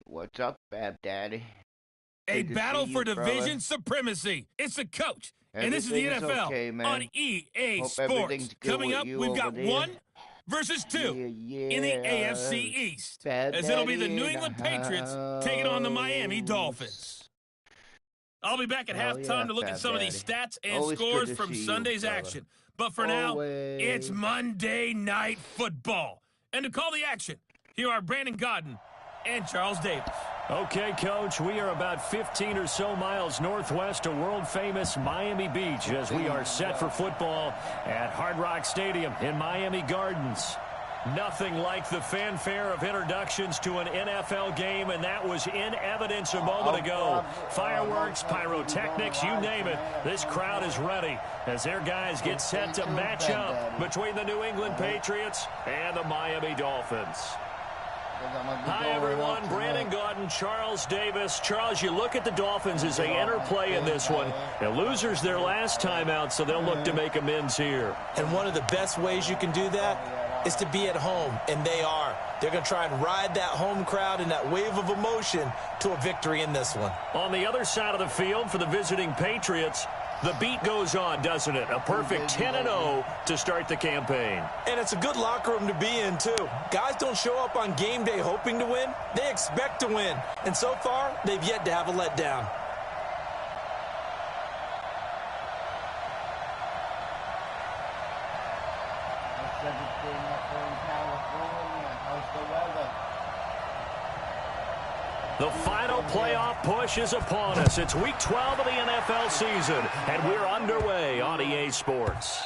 What's up, Bab Daddy? A Good to battle see for you, division brother. supremacy. It's the coach. And this is the Everything's NFL okay, man. on EA Hope Sports. everything's good Coming with up, you we've over got there. 1 versus 2 in the AFC East. Bab As it'll be the Daddy New in England the Patriots taking on the Miami house. Dolphins. I'll be back at Hell halftime yeah, to look at Bab some Daddy. of these stats and Always good scores to from see you, Sunday's brother. action. But for now, it's Always. Monday Night Football. And to call the action, here are Brandon Godden and Charles Davis. Okay, Coach, we are about 15 or so miles northwest of world-famous Miami Beach as we are set for football at Hard Rock Stadium in Miami Gardens. Nothing like the fanfare of introductions to an NFL game, and that was in evidence a moment ago. Fireworks, pyrotechnics, you name it. This crowd is ready as their guys get set to match up between the New England Patriots and the Miami Dolphins. Hi, everyone. Brandon Godden, Charles Davis. Charles, you look at the Dolphins as they enter play in this one. The losers their last time out, so they'll look to make amends here. And one of the best ways you can do that is to be at home, and they are. They're going to try and ride that home crowd and that wave of emotion to a victory in this one. On the other side of the field for the visiting Patriots, the beat goes on, doesn't it? A perfect 10-0 to start the campaign. And it's a good locker room to be in, too. Guys don't show up on game day hoping to win. They expect to win. And so far, they've yet to have a letdown. The final playoff push is upon us. It's Week 12 of the NFL season, and we're underway on EA Sports.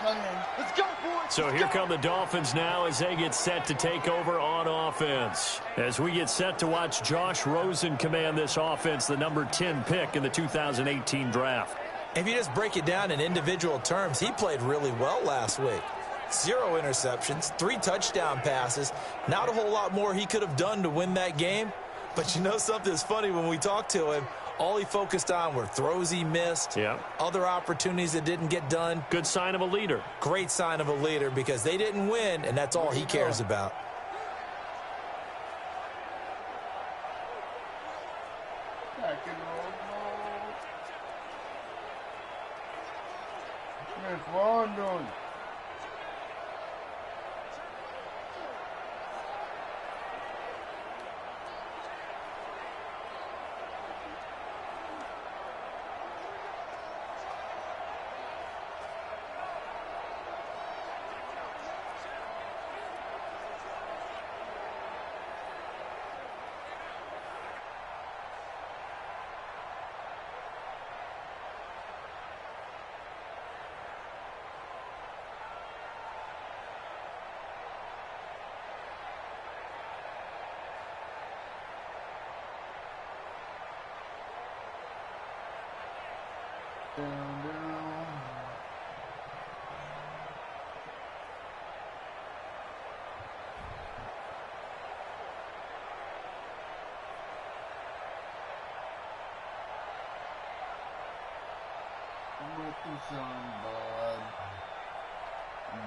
Let's go, boys. So here come the Dolphins now as they get set to take over on offense. As we get set to watch Josh Rosen command this offense, the number 10 pick in the 2018 draft. If you just break it down in individual terms, he played really well last week. 0 interceptions, 3 touchdown passes. Not a whole lot more he could have done to win that game. But you know something's funny, when we talked to him, all he focused on were throws he missed, other opportunities that didn't get done. Good sign of a leader. Great sign of a leader because they didn't win, and that's all he cares about.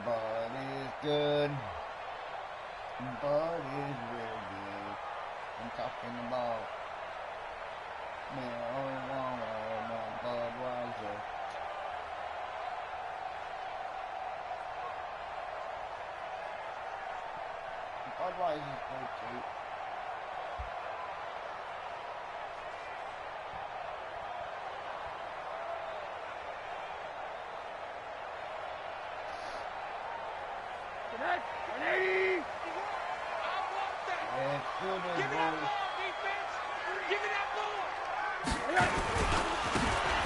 Bud is good. Bud is real good. I'm talking about marijuana, Budweiser. Budweiser's good too.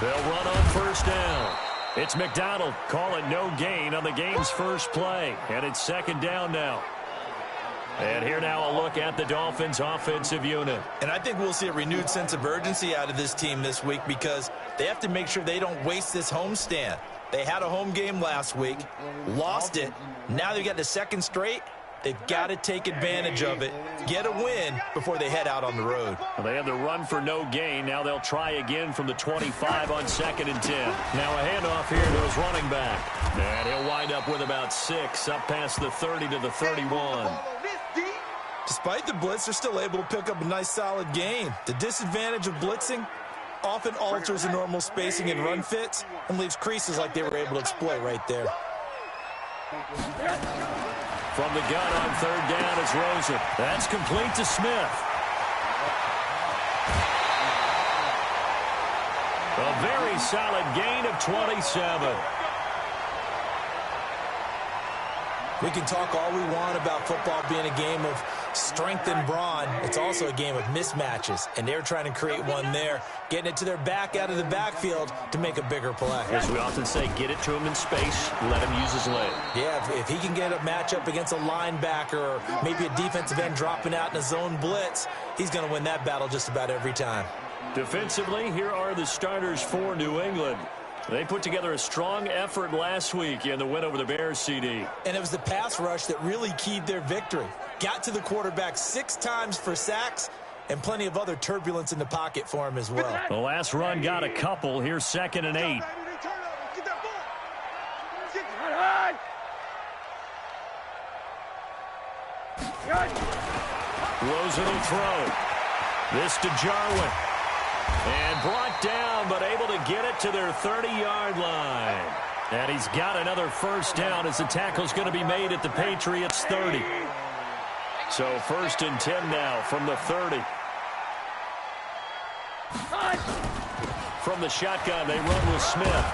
They'll run on first down. It's McDonald calling no gain on the game's first play, and it's second down now. And here now a look at the Dolphins' offensive unit. And I think we'll see a renewed sense of urgency out of this team this week because they have to make sure they don't waste this homestand. They had a home game last week, lost it. Now they've got the second straight. They've got to take advantage of it, get a win before they head out on the road. Well, they had the run for no gain. Now they'll try again from the 25 on 2nd and 10. Now a handoff here to his running back. And he'll wind up with about 6 up past the 30 to the 31. Despite the blitz, they're still able to pick up a nice, solid gain. The disadvantage of blitzing often alters the normal spacing and run fits and leaves creases like they were able to exploit right there. From the gun on third down, it's Rosen. That's complete to Smith. A very solid gain of 27. We can talk all we want about football being a game of strength and brawn. It's also a game of mismatches, and they're trying to create one there, getting it to their back out of the backfield to make a bigger play. As we often say, get it to him in space, let him use his leg. Yeah, if he can get a matchup against a linebacker or maybe a defensive end dropping out in a zone blitz, he's going to win that battle just about every time. Defensively, here are the starters for New England. They put together a strong effort last week in the win over the Bears, CD. And it was the pass rush that really keyed their victory. Got to the quarterback 6 times for sacks and plenty of other turbulence in the pocket for him as well. The last run got a couple. Here's 2nd and 8. Rosen will throw. This to Jarwin. And brought down, but able to get it to their 30-yard line. And he's got another first down as the tackle's going to be made at the Patriots' 30. So 1st and 10 now from the 30. From the shotgun, they run with Smith.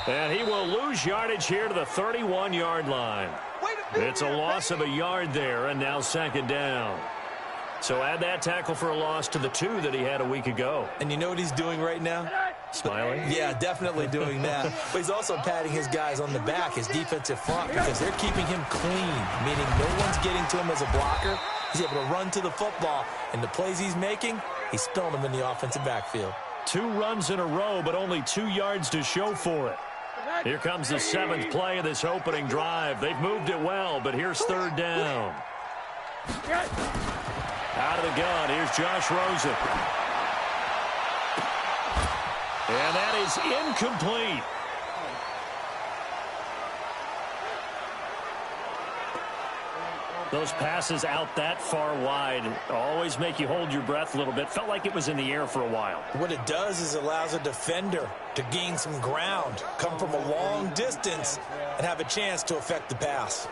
And he will lose yardage here to the 31-yard line. It's a loss of a yard there, and now 2nd down. So add that tackle for a loss to the 2 that he had a week ago. And you know what he's doing right now? Smiling? Yeah, definitely doing that. But he's also patting his guys on the back, his defensive front, because they're keeping him clean, meaning no one's getting to him as a blocker. He's able to run to the football, and the plays he's making, he's spilling them in the offensive backfield. 2 runs in a row, but only 2 yards to show for it. Here comes the 7th play of this opening drive. They've moved it well, but here's 3rd down. Out of the gun, here's Josh Rosen. And that is incomplete. Those passes out that far wide always make you hold your breath a little bit. Felt like it was in the air for a while. What it does is it allows a defender to gain some ground, come from a long distance, and have a chance to affect the pass.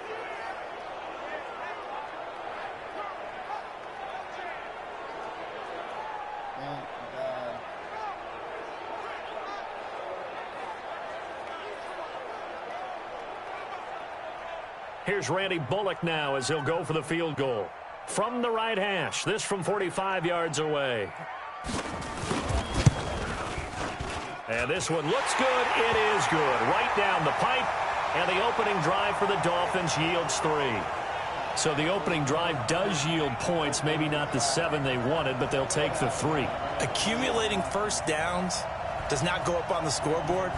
Here's Randy Bullock now as he'll go for the field goal. From the right hash, this from 45 yards away. And this one looks good. It is good. Right down the pipe. And the opening drive for the Dolphins yields 3. So the opening drive does yield points. Maybe not the 7 they wanted, but they'll take the 3. Accumulating first downs does not go up on the scoreboard,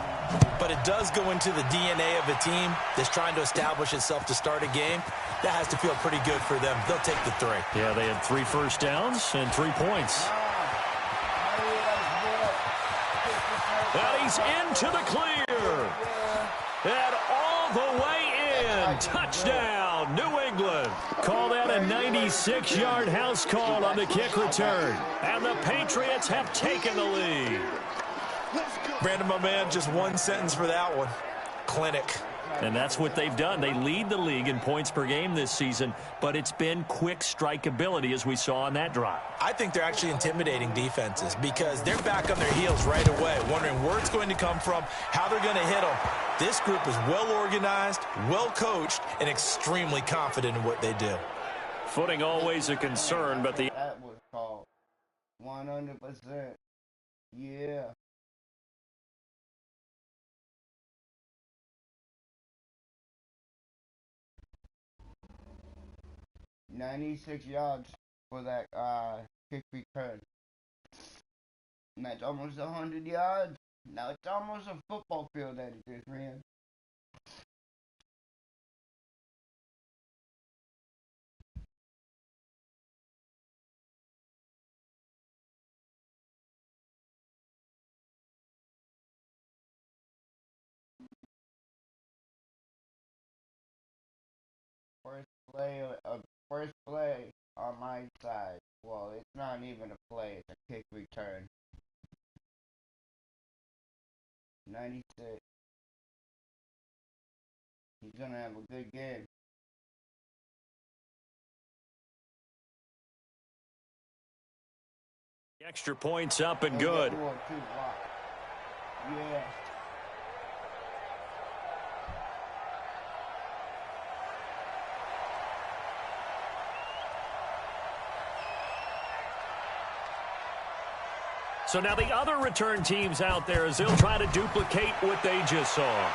but it does go into the DNA of a team that's trying to establish itself to start a game. That has to feel pretty good for them. They'll take the 3. Yeah, they had 3 first downs and 3 points. And he's into the clear. And all the way in. Touchdown, New England. Call that a 96-yard house call on the kick return. And the Patriots have taken the lead. Brandon, my man, just one sentence for that one. Clinic. And that's what they've done. They lead the league in points per game this season, but it's been quick strikeability as we saw on that drive. I think they're actually intimidating defenses because they're back on their heels right away, wondering where it's going to come from, how they're going to hit them. This group is well organized, well coached, and extremely confident in what they do. Footing always a concern, but the... That was called 100%. Yeah. $96 yards for that kick return. And that's almost 100 yards. Now it's almost a football field that it just ran. First play of first play on my side. Well, it's not even a play, it's a kick return. 96. He's gonna have a good game. Extra points up and good. Yeah. So now the other return teams out there as they'll try to duplicate what they just saw.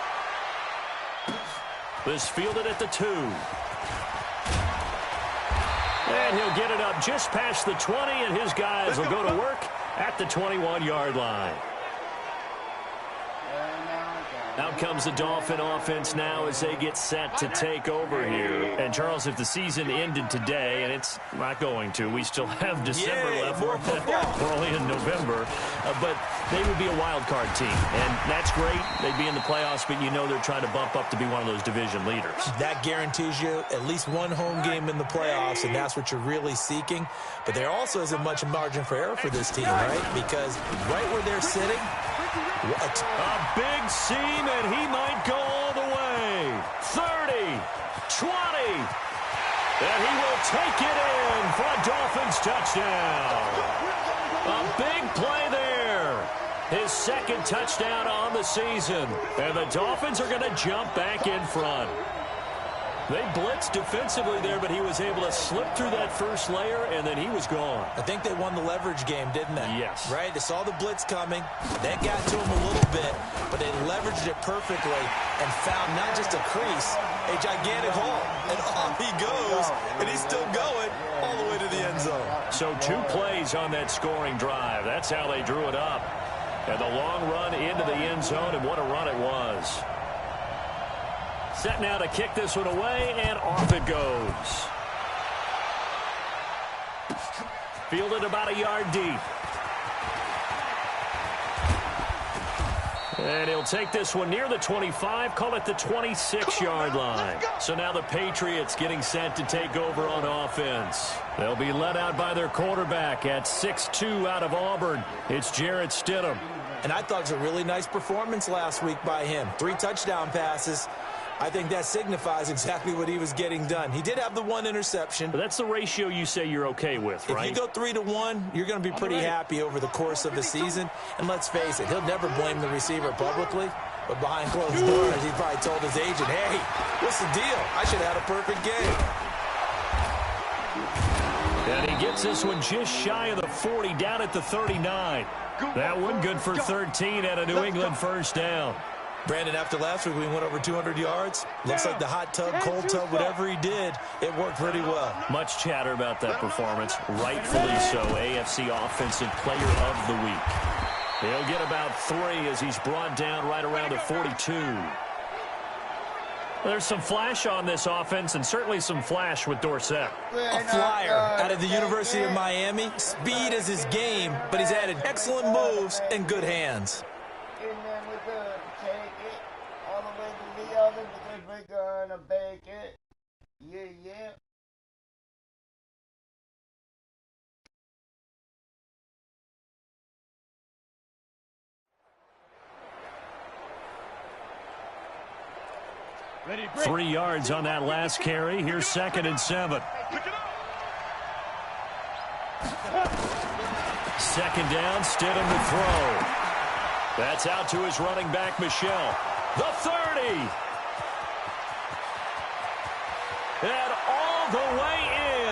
This fielded at the 2. And he'll get it up just past the 20, and his guys will go to work at the 21-yard line. Out comes the Dolphin offense now as they get set to take over here. And, Charles, if the season ended today, and it's not going to, we still have December left. We're only in November. But they would be a wild card team. And that's great. They'd be in the playoffs, but you know they're trying to bump up to be one of those division leaders. That guarantees you at least one home game in the playoffs, and that's what you're really seeking. But there also isn't much margin for error for this team, right? Because right where they're sitting, a big seam, and he might go all the way. 30, 20, and he will take it in for a Dolphins touchdown. A big play there. His second touchdown on the season. And the Dolphins are going to jump back in front. They blitzed defensively there, but he was able to slip through that first layer, and then he was gone. I think they won the leverage game, didn't they? Yes. Right? They saw the blitz coming. That got to him a little bit, but they leveraged it perfectly and found not just a crease, a gigantic hole. And off he goes, and he's still going all the way to the end zone. So 2 plays on that scoring drive. That's how they drew it up. And the long run into the end zone, and what a run it was. Set now to kick this one away, and off it goes. Fielded about a yard deep. And he'll take this one near the 25, call it the 26-yard line. So now the Patriots getting set to take over on offense. They'll be led out by their quarterback at 6'2" out of Auburn. It's Jarrett Stidham. And I thought it was a really nice performance last week by him. 3 touchdown passes. I think that signifies exactly what he was getting done. He did have the 1 interception. But that's the ratio you say you're okay with, right? If you go 3-to-1, you're going to be pretty happy over the course of the season. And let's face it, he'll never blame the receiver publicly. But behind closed doors, he probably told his agent, hey, what's the deal? I should have had a perfect game. And he gets this one just shy of the 40, down at the 39. That one good for 13 at a New England first down. Brandon, after last week, we went over 200 yards. Looks like the hot tub, cold tub, whatever he did, it worked pretty well. Much chatter about that performance. Rightfully so. AFC Offensive Player of the Week. He'll get about 3 as he's brought down right around the 42. There's some flash on this offense, and certainly some flash with Dorsett. A flyer out of the University of Miami. Speed is his game, but he's added excellent moves and good hands. We're gonna bake it. Yeah. Ready, 3 yards on that last carry. Here's 2nd and 7. 2nd down, Stidham to throw. That's out to his running back, Michelle. The 30. And all the way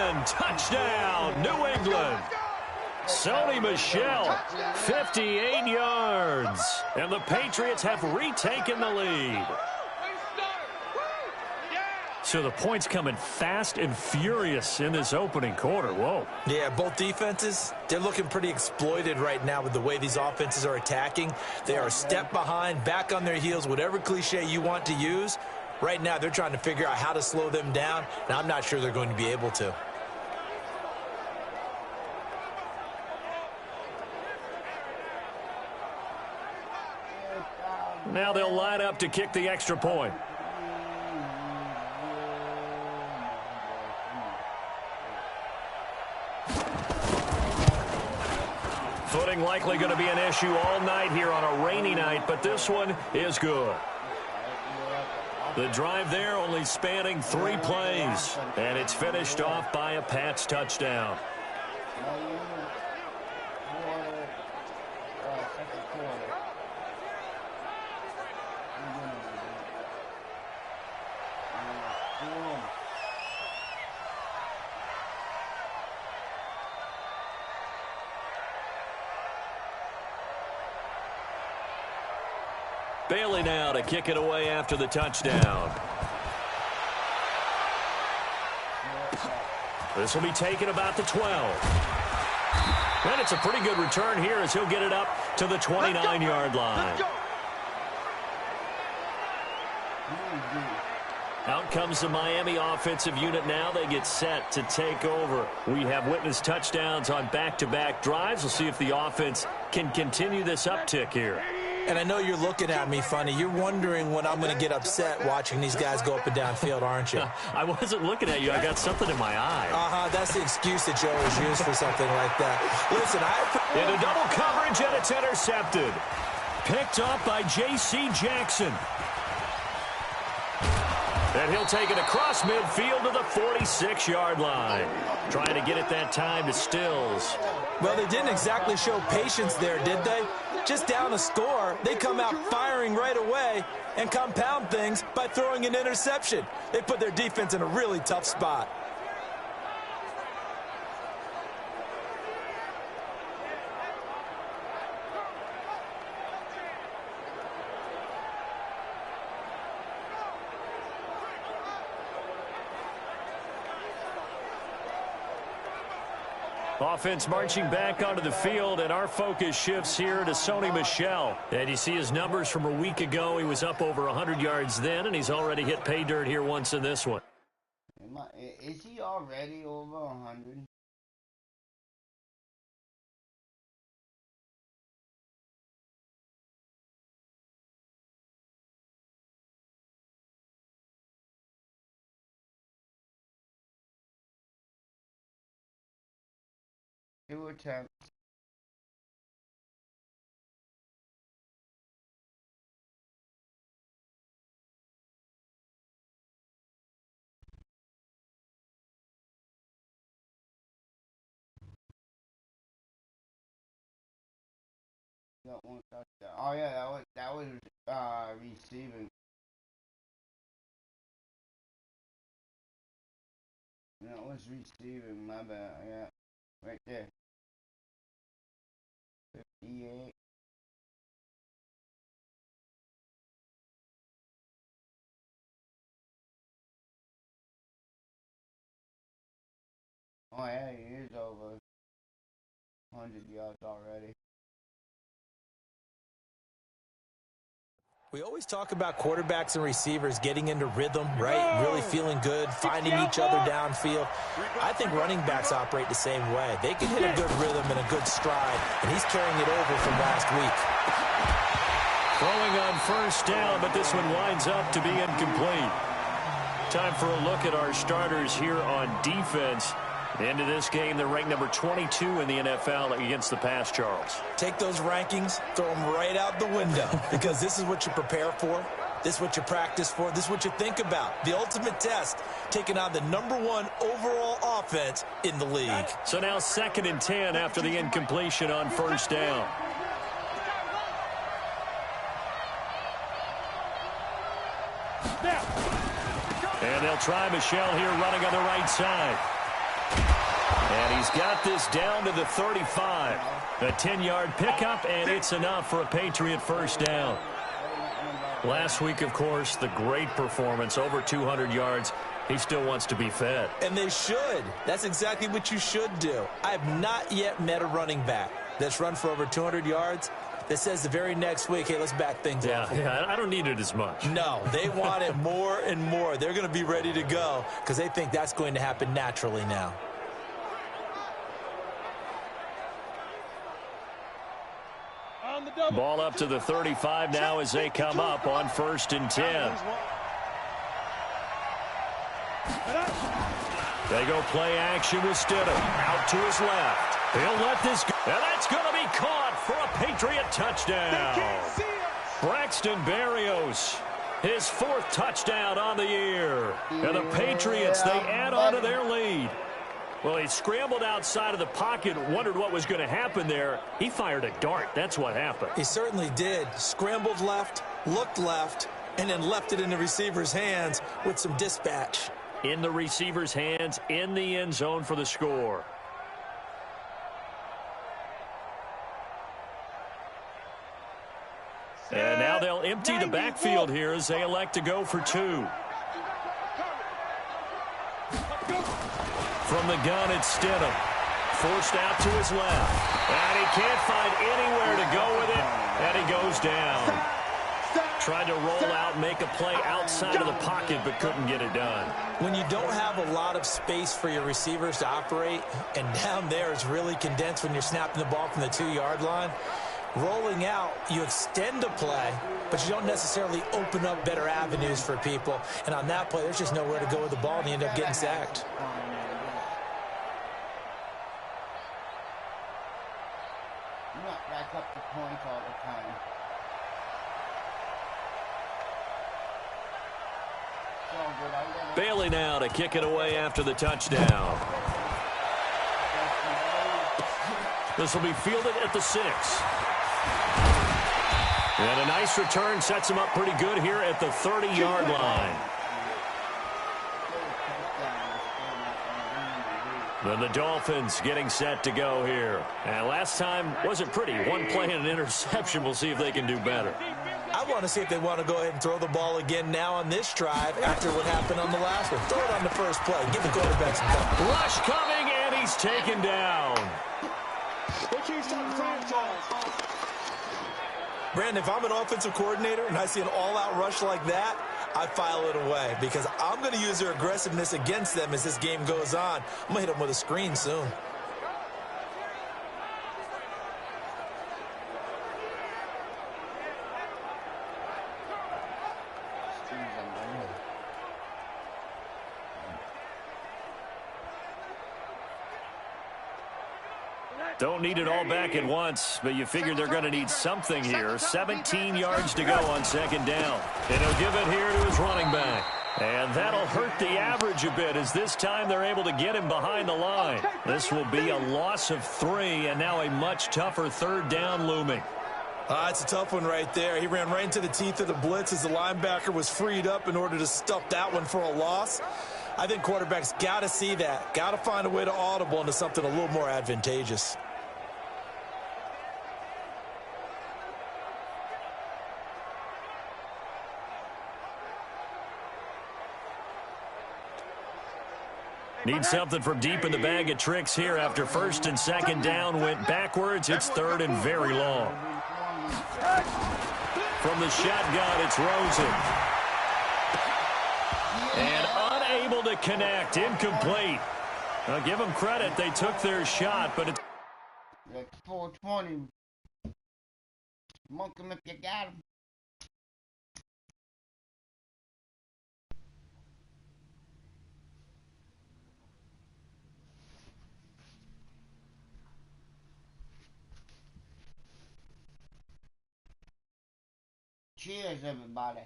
in. Touchdown, New England. Sony Michel, 58 yards. And the Patriots have retaken the lead. So the points coming fast and furious in this opening quarter. Whoa. Yeah, both defenses, they're looking pretty exploited right now with the way these offenses are attacking. They are a step behind, back on their heels, whatever cliche you want to use. Right now, they're trying to figure out how to slow them down, and I'm not sure they're going to be able to. Now they'll line up to kick the extra point. Holding likely going to be an issue all night here on a rainy night, but this one is good. The drive there only spanning 3 plays, and it's finished off by a Pats touchdown. Bailey now to kick it away after the touchdown. This will be taken about the 12. And it's a pretty good return here as he'll get it up to the 29-yard line. Out comes the Miami offensive unit now. They get set to take over. We have witnessed touchdowns on back-to-back drives. We'll see if the offense can continue this uptick here. And I know you're looking at me funny. You're wondering when I'm going to get upset watching these guys go up and down field, aren't you? I wasn't looking at you. I got something in my eye. That's the excuse that you always use for something like that. Listen, into double coverage, and it's intercepted. Picked up by J.C. Jackson. And he'll take it across midfield to the 46-yard line. Trying to get it that time to Stills. Well, they didn't exactly show patience there, did they? Just down a score, they come out firing right away and compound things by throwing an interception. They put their defense in a really tough spot. Offense marching back onto the field, and our focus shifts here to Sony Michel. And you see his numbers from a week ago. He was up over 100 yards then, and he's already hit pay dirt here once in this one. Is he already over 100? Two attempts. Got one touchdown. Oh yeah, that was receiving. That was receiving. My bad. Yeah. Right there. 58. Oh yeah, he is over 100 yards already. We always talk about quarterbacks and receivers getting into rhythm, right? Really feeling good, finding each other downfield. I think running backs operate the same way. They can hit a good rhythm and a good stride, and he's carrying it over from last week. Throwing on first down, but this one winds up to be incomplete. Time for a look at our starters here on defense. Into this game, they're ranked number 22 in the NFL against the pass, Charles. Take those rankings, throw them right out the window, because this is what you prepare for. This is what you practice for. This is what you think about. The ultimate test, taking on the #1 overall offense in the league. So now 2nd and 10 after the incompletion on first down. And they'll try Michel here running on the right side. And he's got this down to the 35. A 10-yard pickup, and it's enough for a Patriot first down. Last week, of course, the great performance, over 200 yards. He still wants to be fed. And they should. That's exactly what you should do. I have not yet met a running back that's run for over 200 yards that says the very next week, hey, let's back things up. Yeah, I don't need it as much. No, they want it more and more. They're going to be ready to go because they think that's going to happen naturally now. Ball up to the 35 now as they come up on 1st and 10. They go play action with Stidham. Out to his left. He'll let this go. And that's going to be caught for a Patriot touchdown. Braxton Berrios, his 4th touchdown on the year. And the Patriots, they add on to their lead. Well, he scrambled outside of the pocket, wondered what was going to happen there. He fired a dart. That's what happened. He certainly did. Scrambled left, looked left, and then left it in the receiver's hands with some dispatch. In the receiver's hands, in the end zone for the score. And now they'll empty the backfield here as they elect to go for 2. From the gun, it's Stidham. Forced out to his left. And he can't find anywhere to go with it. And he goes down. Tried to roll out, make a play outside of the pocket, but couldn't get it done. When you don't have a lot of space for your receivers to operate, and down there is really condensed when you're snapping the ball from the 2-yard line, rolling out, you extend a play, but you don't necessarily open up better avenues for people. And on that play, there's just nowhere to go with the ball, and you end up getting sacked. Not rack up the points all the time. Bailey now to kick it away after the touchdown. This will be fielded at the 6. And a nice return sets him up pretty good here at the 30-yard line. Then the Dolphins getting set to go here. And last time wasn't pretty. 1 play and an interception. We'll see if they can do better. I want to see if they want to go ahead and throw the ball again now on this drive after what happened on the last one. Throw it on the first play. Give the quarterback some time. Rush coming, and he's taken down. Brandon, if I'm an offensive coordinator and I see an all-out rush like that, I file it away because I'm going to use their aggressiveness against them as this game goes on. I'm going to hit them with a screen soon. Don't need it all back at once, but you figure they're going to need something here. 17 yards to go on 2nd down. And he'll give it here to his running back. And that'll hurt the average a bit as this time they're able to get him behind the line. This will be a loss of 3 and now a much tougher 3rd down looming. It's a tough one right there. He ran right into the teeth of the blitz as the linebacker was freed up in order to stuff that one for a loss. I think quarterbacks got to see that. Got to find a way to audible into something a little more advantageous. Need something from deep in the bag of tricks here after 1st and 2nd down went backwards. It's 3rd and very long. From the shotgun, it's Rosen. And unable to connect. Incomplete. I'll give them credit. They took their shot, but it's... That's 420. Monk him if you got him. Cheers, everybody.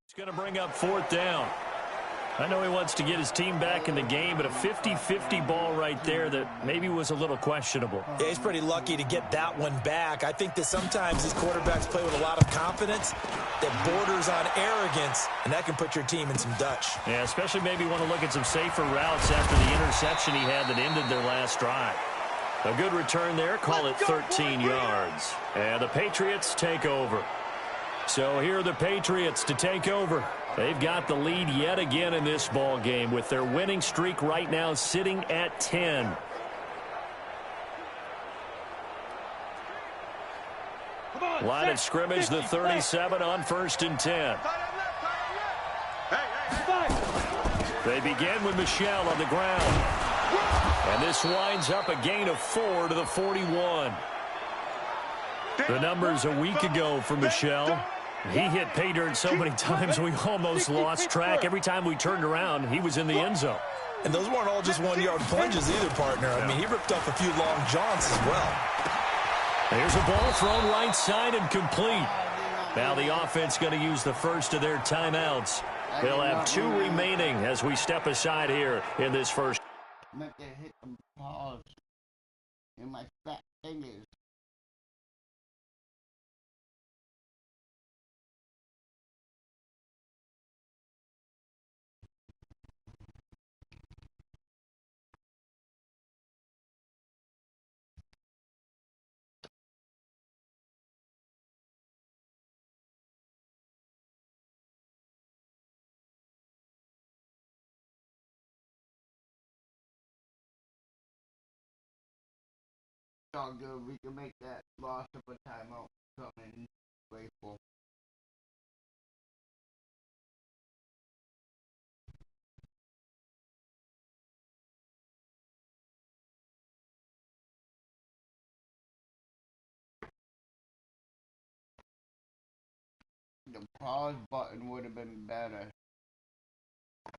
It's going to bring up 4th down. I know he wants to get his team back in the game, but a 50-50 ball right there that maybe was a little questionable. Yeah, he's pretty lucky to get that one back. I think that sometimes these quarterbacks play with a lot of confidence that borders on arrogance, and that can put your team in some Dutch. Yeah, especially maybe want to look at some safer routes after the interception he had that ended their last drive. A good return there, call it 13 yards. And the Patriots take over. So here are the Patriots to take over. They've got the lead yet again in this ball game with their winning streak right now sitting at 10. Line of scrimmage, the 37 on 1st and 10. They begin with Michel on the ground. And this winds up a gain of 4 to the 41. The numbers a week ago for Michel. He hit pay dirt so many times we almost lost track. Every time we turned around, he was in the end zone. And those weren't all just one-yard plunges either, partner. I mean, he ripped off a few long jaunts as well. There's a ball thrown right side and complete. Now the offense going to use the first of their timeouts. They'll have 2 remaining as we step aside here in this first. Meant to hit the pause in my fat fingers. All good. We can make that loss of a timeout something grateful. The pause button would have been better.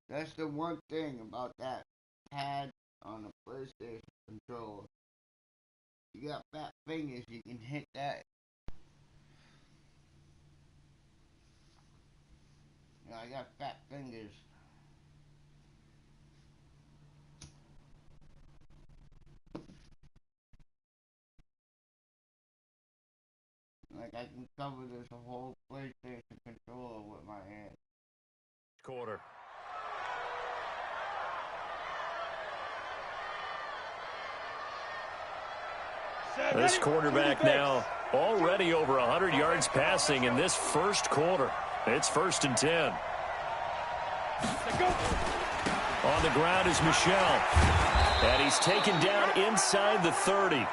That's the one thing about that pad on the PlayStation controller. You got fat fingers, you can hit that. You know, I got fat fingers. Like I can cover this whole PlayStation controller with my hand. Quarter. This quarterback now already over 100 yards passing in this first quarter. It's 1st and 10. On the ground is Michel. And he's taken down inside the 30.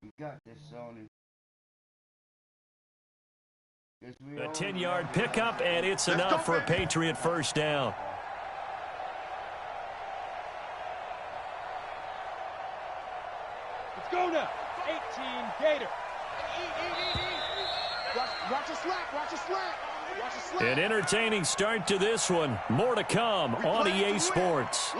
You got this, Sony. A 10-yard pickup, and it's enough for a Patriot first down. Let's go now. 18 Gator. Watch a slap. Watch a slap. Watch a slap. An entertaining start to this one. More to come on EA Sports.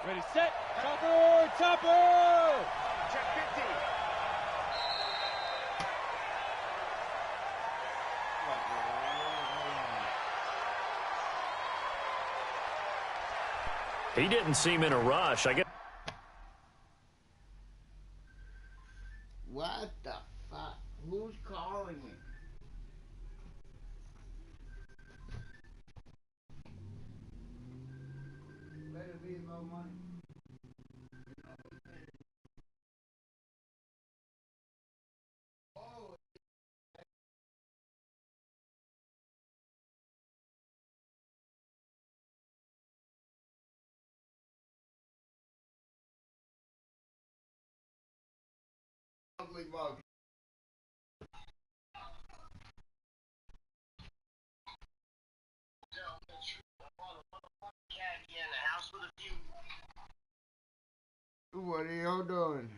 Ready, set. Topper. Topper. Check 50. He didn't seem in a rush. I guess. What the fuck? Who's calling me? Better be about money. Ugly mug. What are y'all doing?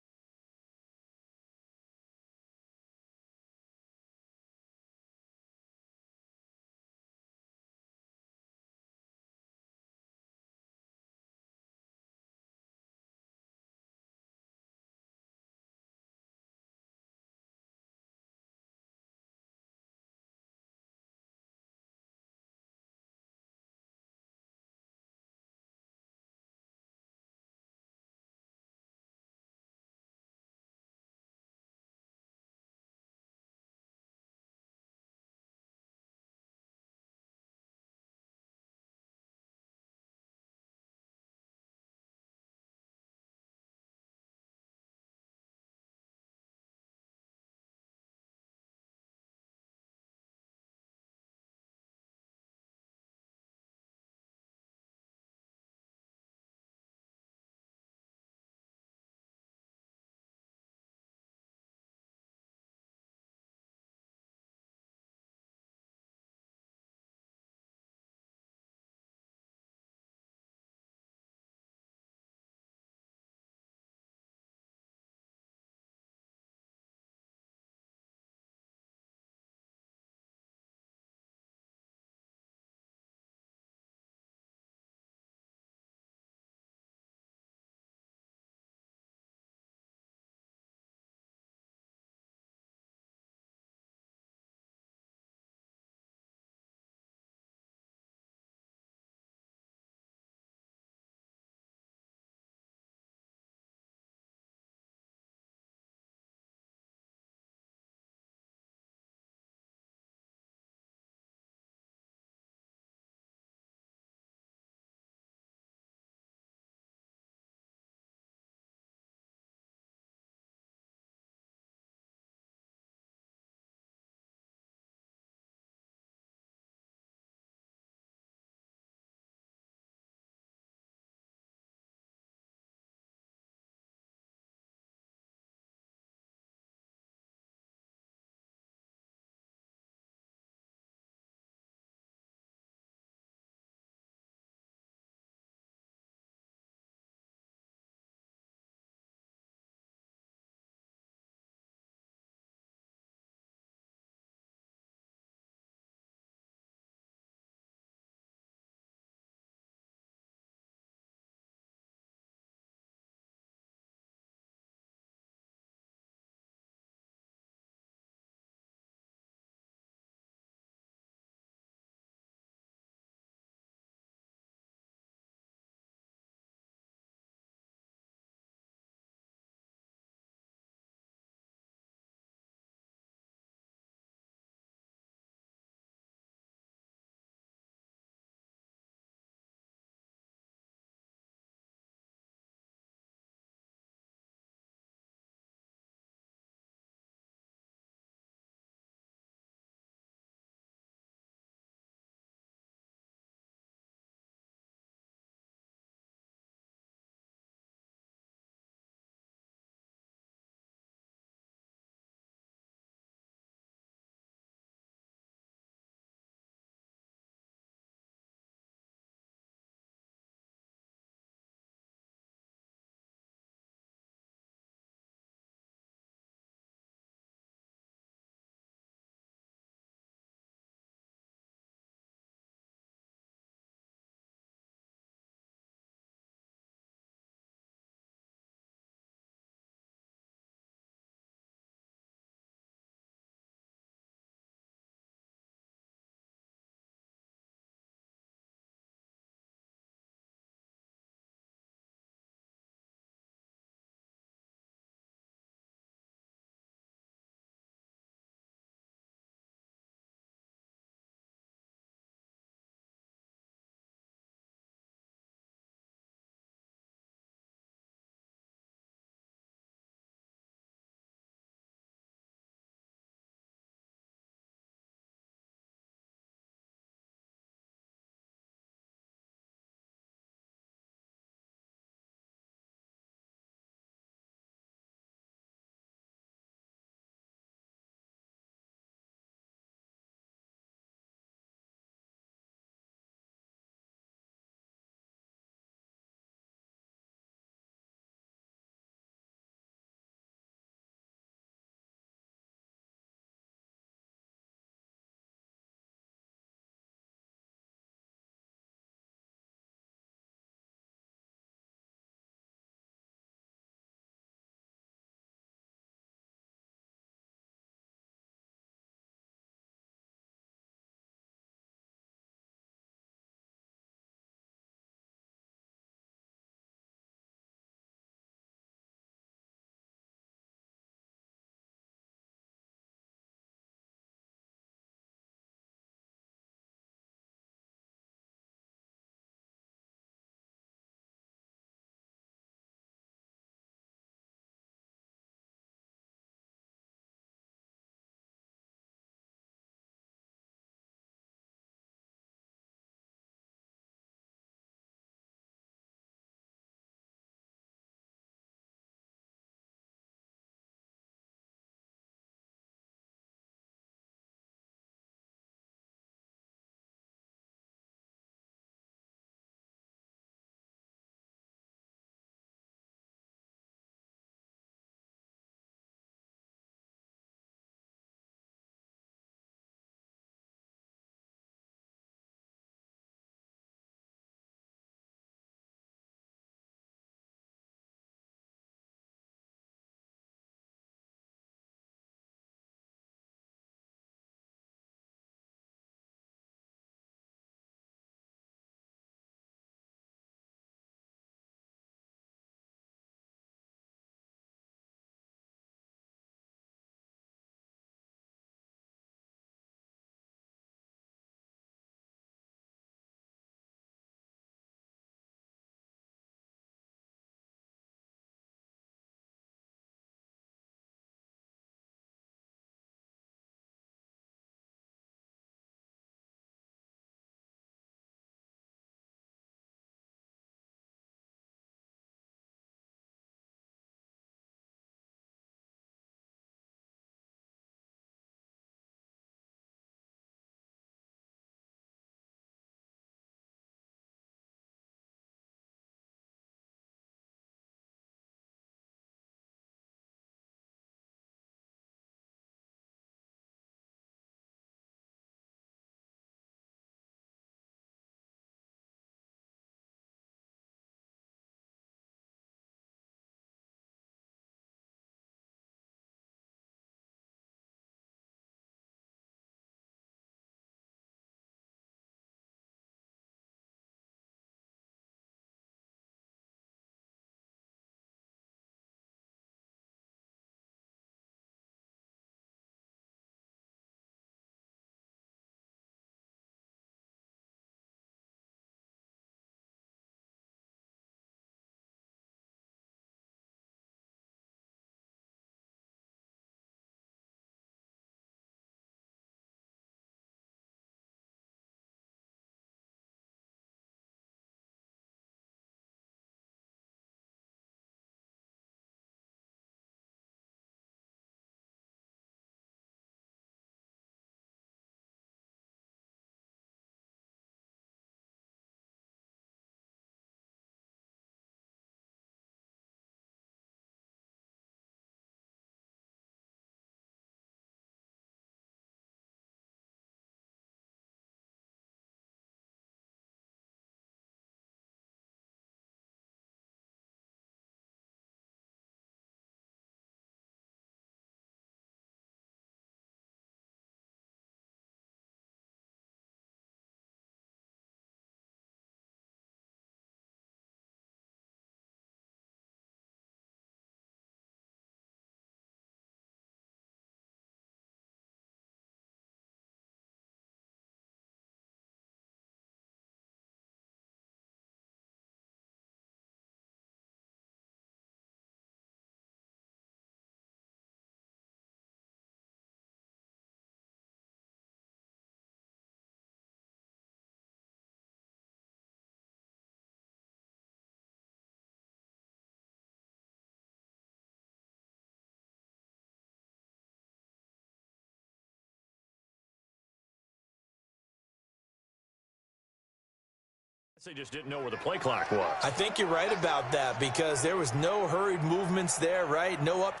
They just didn't know where the play clock was. I think you're right about that because there was no hurried movements there, right? No up.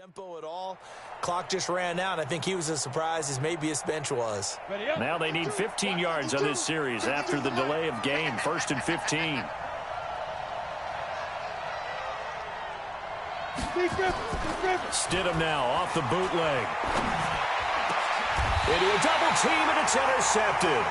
Tempo at all. Clock just ran out. I think he was as surprised as maybe his bench was. Now they need 15 yards on this series after the delay of game. 1st and 15. Stidham now off the bootleg. Into a double team, and it's intercepted.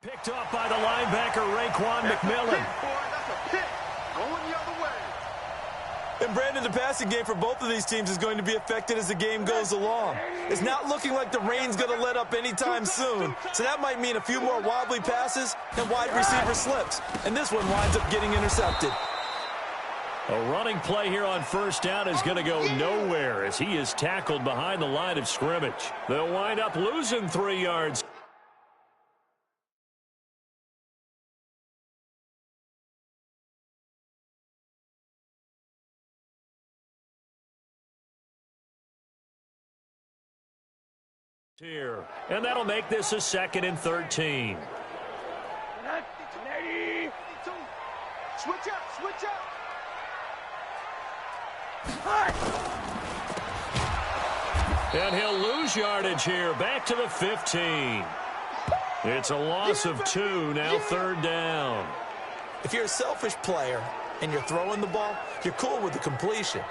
Picked off by the linebacker, Raekwon McMillan. That's a pick. Going the other way. And Brandon, the passing game for both of these teams is going to be affected as the game goes along. It's not looking like the rain's going to let up anytime soon. So that might mean a few more wobbly passes and wide receiver slips. And this one winds up getting intercepted. A running play here on first down is going to go nowhere as he is tackled behind the line of scrimmage. They'll wind up losing 3 yards. Here, and that'll make this a 2nd and 13. Switch up, switch up. And he'll lose yardage here, back to the 15. It's a loss of 2, now 3rd down. If you're a selfish player and you're throwing the ball, you're cool with the completion.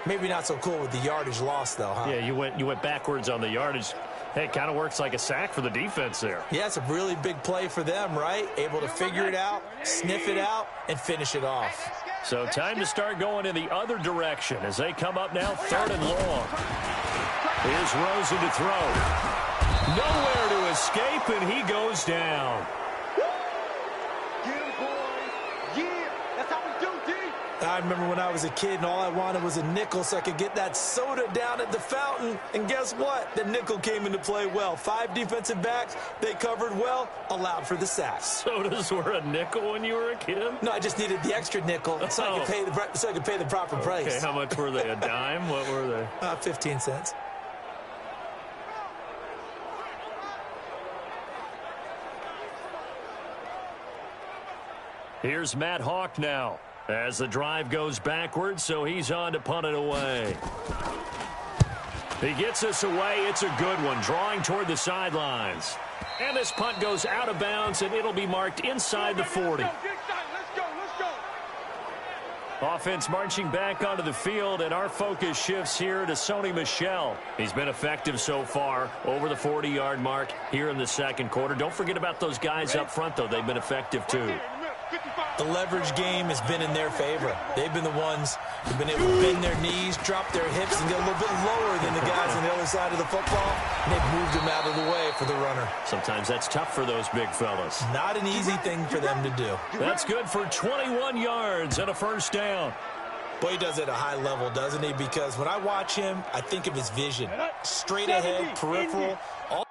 Maybe not so cool with the yardage loss, though, huh? Yeah, you went backwards on the yardage. Hey, it kind of works like a sack for the defense there. Yeah, it's a really big play for them, right? Able to figure it out, sniff it out, and finish it off. So time to start going in the other direction as they come up now 3rd and long. Here's Rosen to throw. Nowhere to escape, and he goes down. Get him, boys. Yeah, that's how we do, D. I remember when I was a kid and all I wanted was a nickel so I could get that soda down at the fountain. And guess what? The nickel came into play well. 5 defensive backs, they covered well, allowed for the sack. Sodas were a nickel when you were a kid? No, I just needed the extra nickel so I could pay the proper price. Okay, how much were they? A dime? What were they? 15 cents. Here's Matt Hawk now as the drive goes backwards, so he's on to punt it away. He gets us away. It's a good one, drawing toward the sidelines. And this punt goes out of bounds, and it'll be marked inside the 40. Let's go. Offense marching back onto the field, and our focus shifts here to Sony Michel. He's been effective so far, over the 40-yard mark here in the 2nd quarter. Don't forget about those guys up front, though. They've been effective, too. The leverage game has been in their favor. They've been the ones who've been able to bend their knees, drop their hips, and get a little bit lower than the guys on the other side of the football. And they've moved them out of the way for the runner. Sometimes that's tough for those big fellas. Not an easy thing for them to do. That's good for 21 yards and a 1st down. Boy, he does it at a high level, doesn't he? Because when I watch him, I think of his vision. Straight ahead, peripheral, all.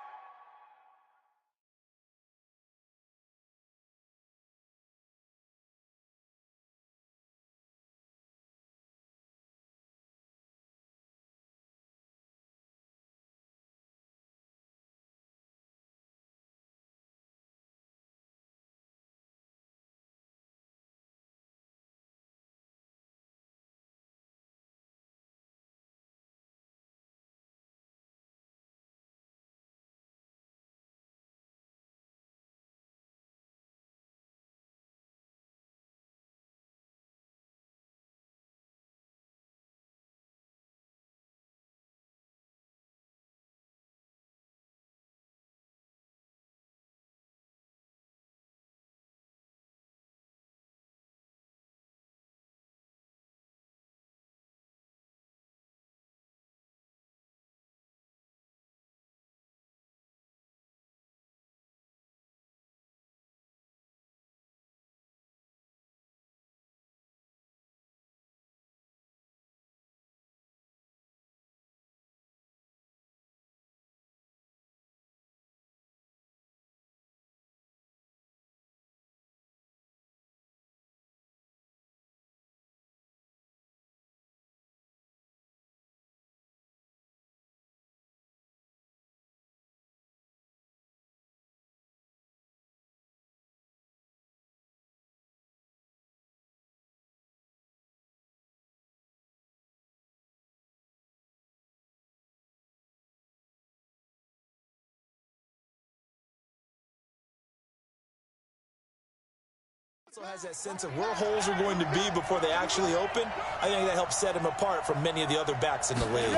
Also has that sense of where holes are going to be before they actually open. I think that helps set him apart from many of the other backs in the league.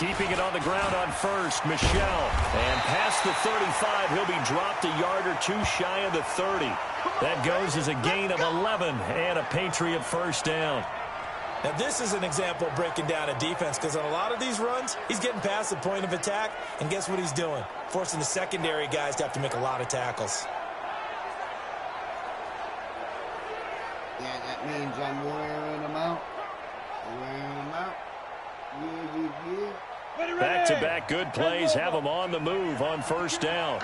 Keeping it on the ground on first, Michel. And past the 35, he'll be dropped a yard or two shy of the 30. That goes as a gain of 11 and a Patriot first down. Now, this is an example of breaking down a defense because on a lot of these runs, he's getting past the point of attack, and guess what he's doing? Forcing the secondary guys to have to make a lot of tackles. Yeah, that means I'm wearing them out. Wearing them out. Yeah. Back-to-back good plays have them on the move on first down.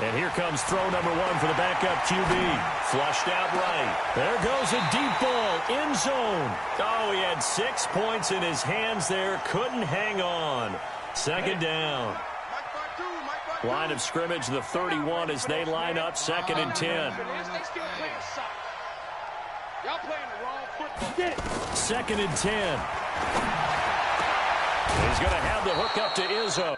And here comes throw number one for the backup QB. Flushed out right. There goes a deep ball, end zone. Oh, he had 6 points in his hands there. Couldn't hang on. Second down. Line of scrimmage, the 31 as they line up, 2nd and 10. Y'all playing the wrong football. Get it. 2nd and 10. He's going to have the hook up to Izzo.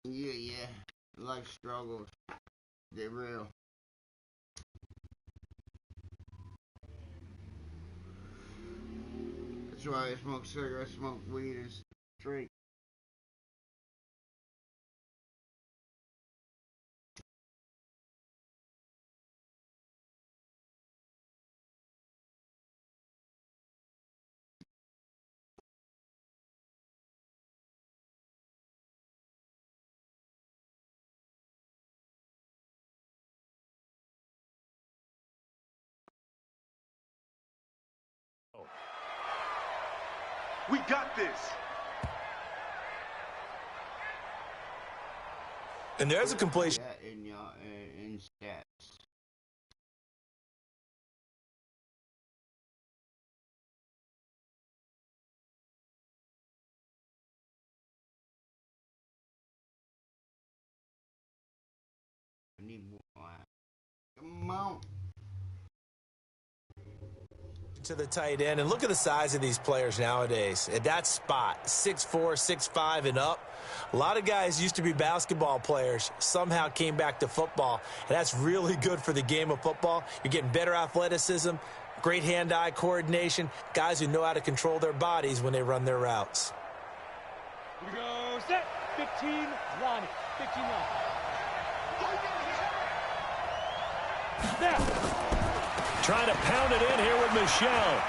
Yeah. Life struggles. They're real. That's why I smoke cigarettes, smoke weed, and drink. We got this. And there's a completion. In stats. I need more. Come on. To the tight end, and look at the size of these players nowadays. At that spot, 6'4", 6'5", and up. A lot of guys used to be basketball players, somehow came back to football, and that's really good for the game of football. You're getting better athleticism, great hand-eye coordination, guys who know how to control their bodies when they run their routes. We go set. 15, Ronnie. 15 line. Snap. Trying to pound it in here with Michel.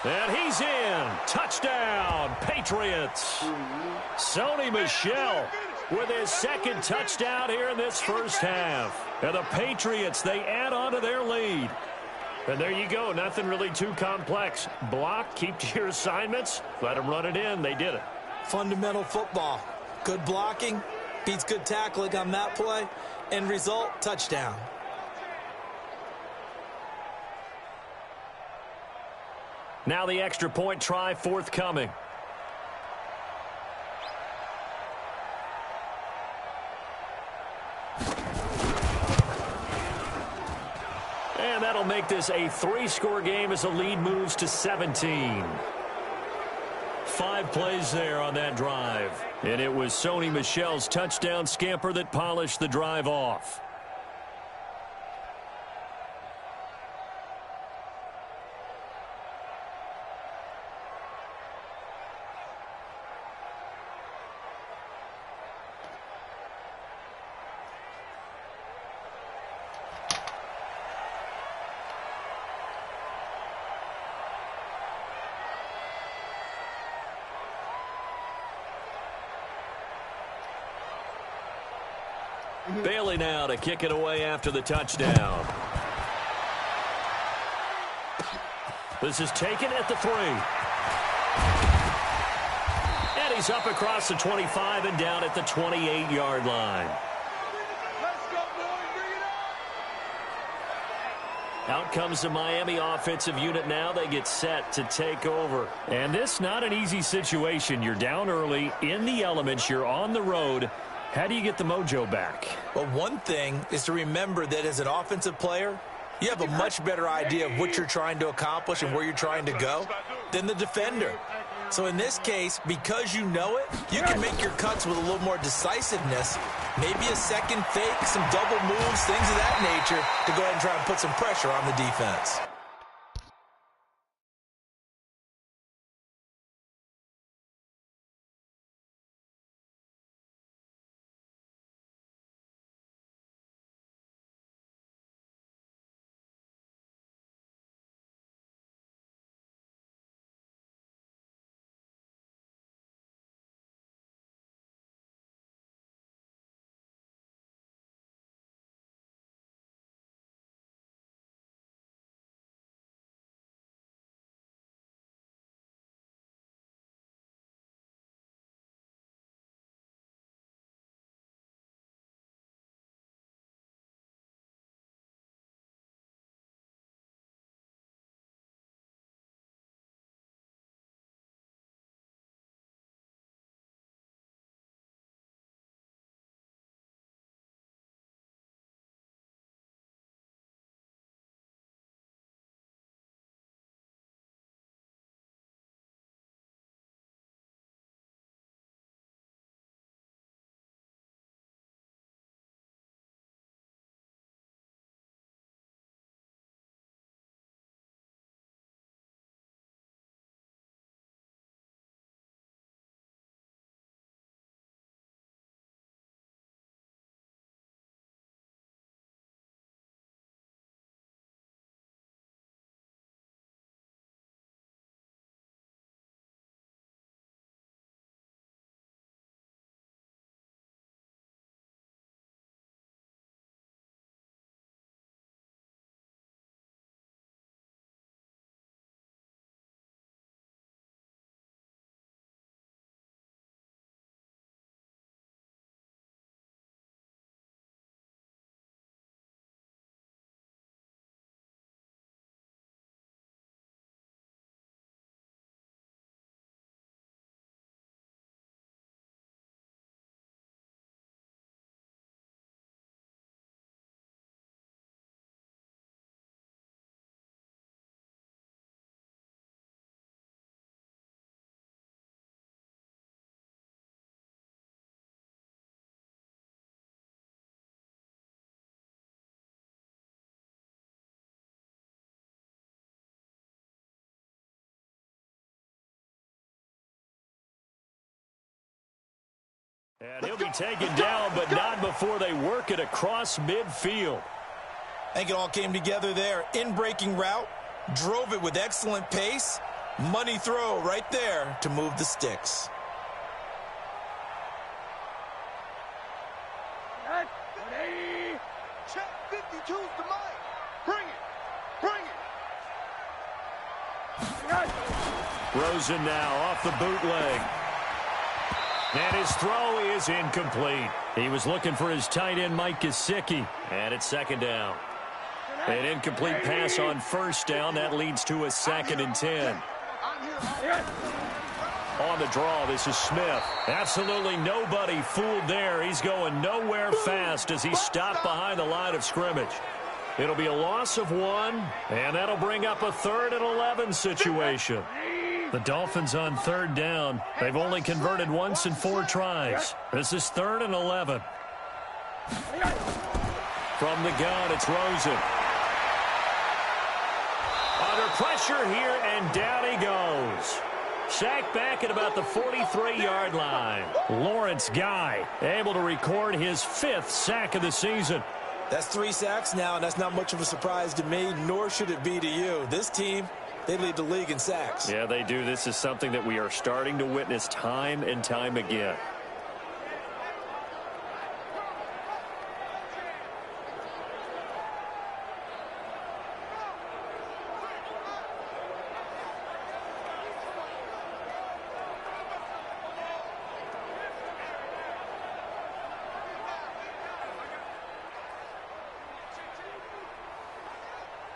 And he's in. Touchdown, Patriots. Sony Michel with his 2nd touchdown here in this first half. And the Patriots, they add on to their lead. And there you go. Nothing really too complex. Block, keep to your assignments, let them run it in. They did it. Fundamental football. Good blocking, beats good tackling on that play. End result, touchdown. Now the extra point try forthcoming. And that'll make this a 3-score game as the lead moves to 17. 5 plays there on that drive. And it was Sony Michel's touchdown scamper that polished the drive off. Bailey now to kick it away after the touchdown. This is taken at the 3. And He's up across the 25 and down at the 28-yard line. Out comes the Miami offensive unit now. They get set to take over. And this not an easy situation. You're down early, in the elements, you're on the road. How do you get the mojo back? Well, one thing is to remember that as an offensive player, you have a much better idea of what you're trying to accomplish and where you're trying to go than the defender. So in this case, because you know it, you can make your cuts with a little more decisiveness. Maybe a second fake, some double moves, things of that nature to go ahead and try and put some pressure on the defense. And he'll be taken down, but not before they work it across midfield. I think it all came together there. In-breaking route, drove it with excellent pace. Money throw right there to move the sticks. Check 52's the mic. Bring it. Rosen now off the bootleg. And his throw is incomplete. He was looking for his tight end, Mike Gesicki. And it's second down. An incomplete pass on first down. That leads to a 2nd and 10. On the draw, this is Smith. Absolutely nobody fooled there. He's going nowhere fast as he stopped behind the line of scrimmage. It'll be a loss of 1, and that'll bring up a 3rd and 11 situation. The Dolphins on 3rd down. They've only converted once in 4 tries. This is 3rd and 11. From the gun, it's Rosen. Under pressure here, and down he goes. Sacked back at about the 43-yard line. Lawrence Guy able to record his 5th sack of the season. That's 3 sacks now, and that's not much of a surprise to me, nor should it be to you. This team, they lead the league in sacks. Yeah, they do. This is something that we are starting to witness time and time again.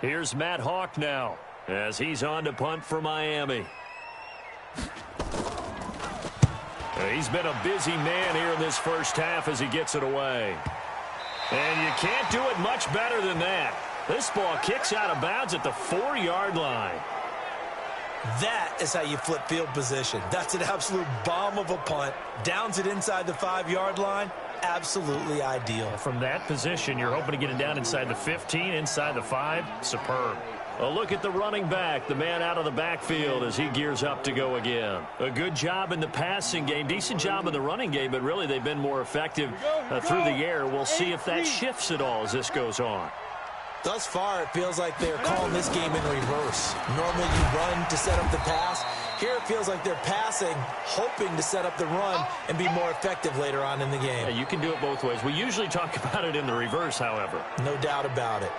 Here's Matt Hawk now as he's on to punt for Miami. He's been a busy man here in this first half as he gets it away. And you can't do it much better than that. This ball kicks out of bounds at the 4-yard line. That is how you flip field position. That's an absolute bomb of a punt. Downs it inside the 5-yard line. Absolutely ideal. From that position, you're hoping to get it down inside the 15, inside the 5. Superb. A look at the running back, the man out of the backfield as he gears up to go again. A good job in the passing game, decent job in the running game, but really they've been more effective through the air. We'll see if that shifts at all as this goes on. Thus far, it feels like they're calling this game in reverse. Normally you run to set up the pass. Here it feels like they're passing, hoping to set up the run and be more effective later on in the game. Yeah, you can do it both ways. We usually talk about it in the reverse, however. No doubt about it.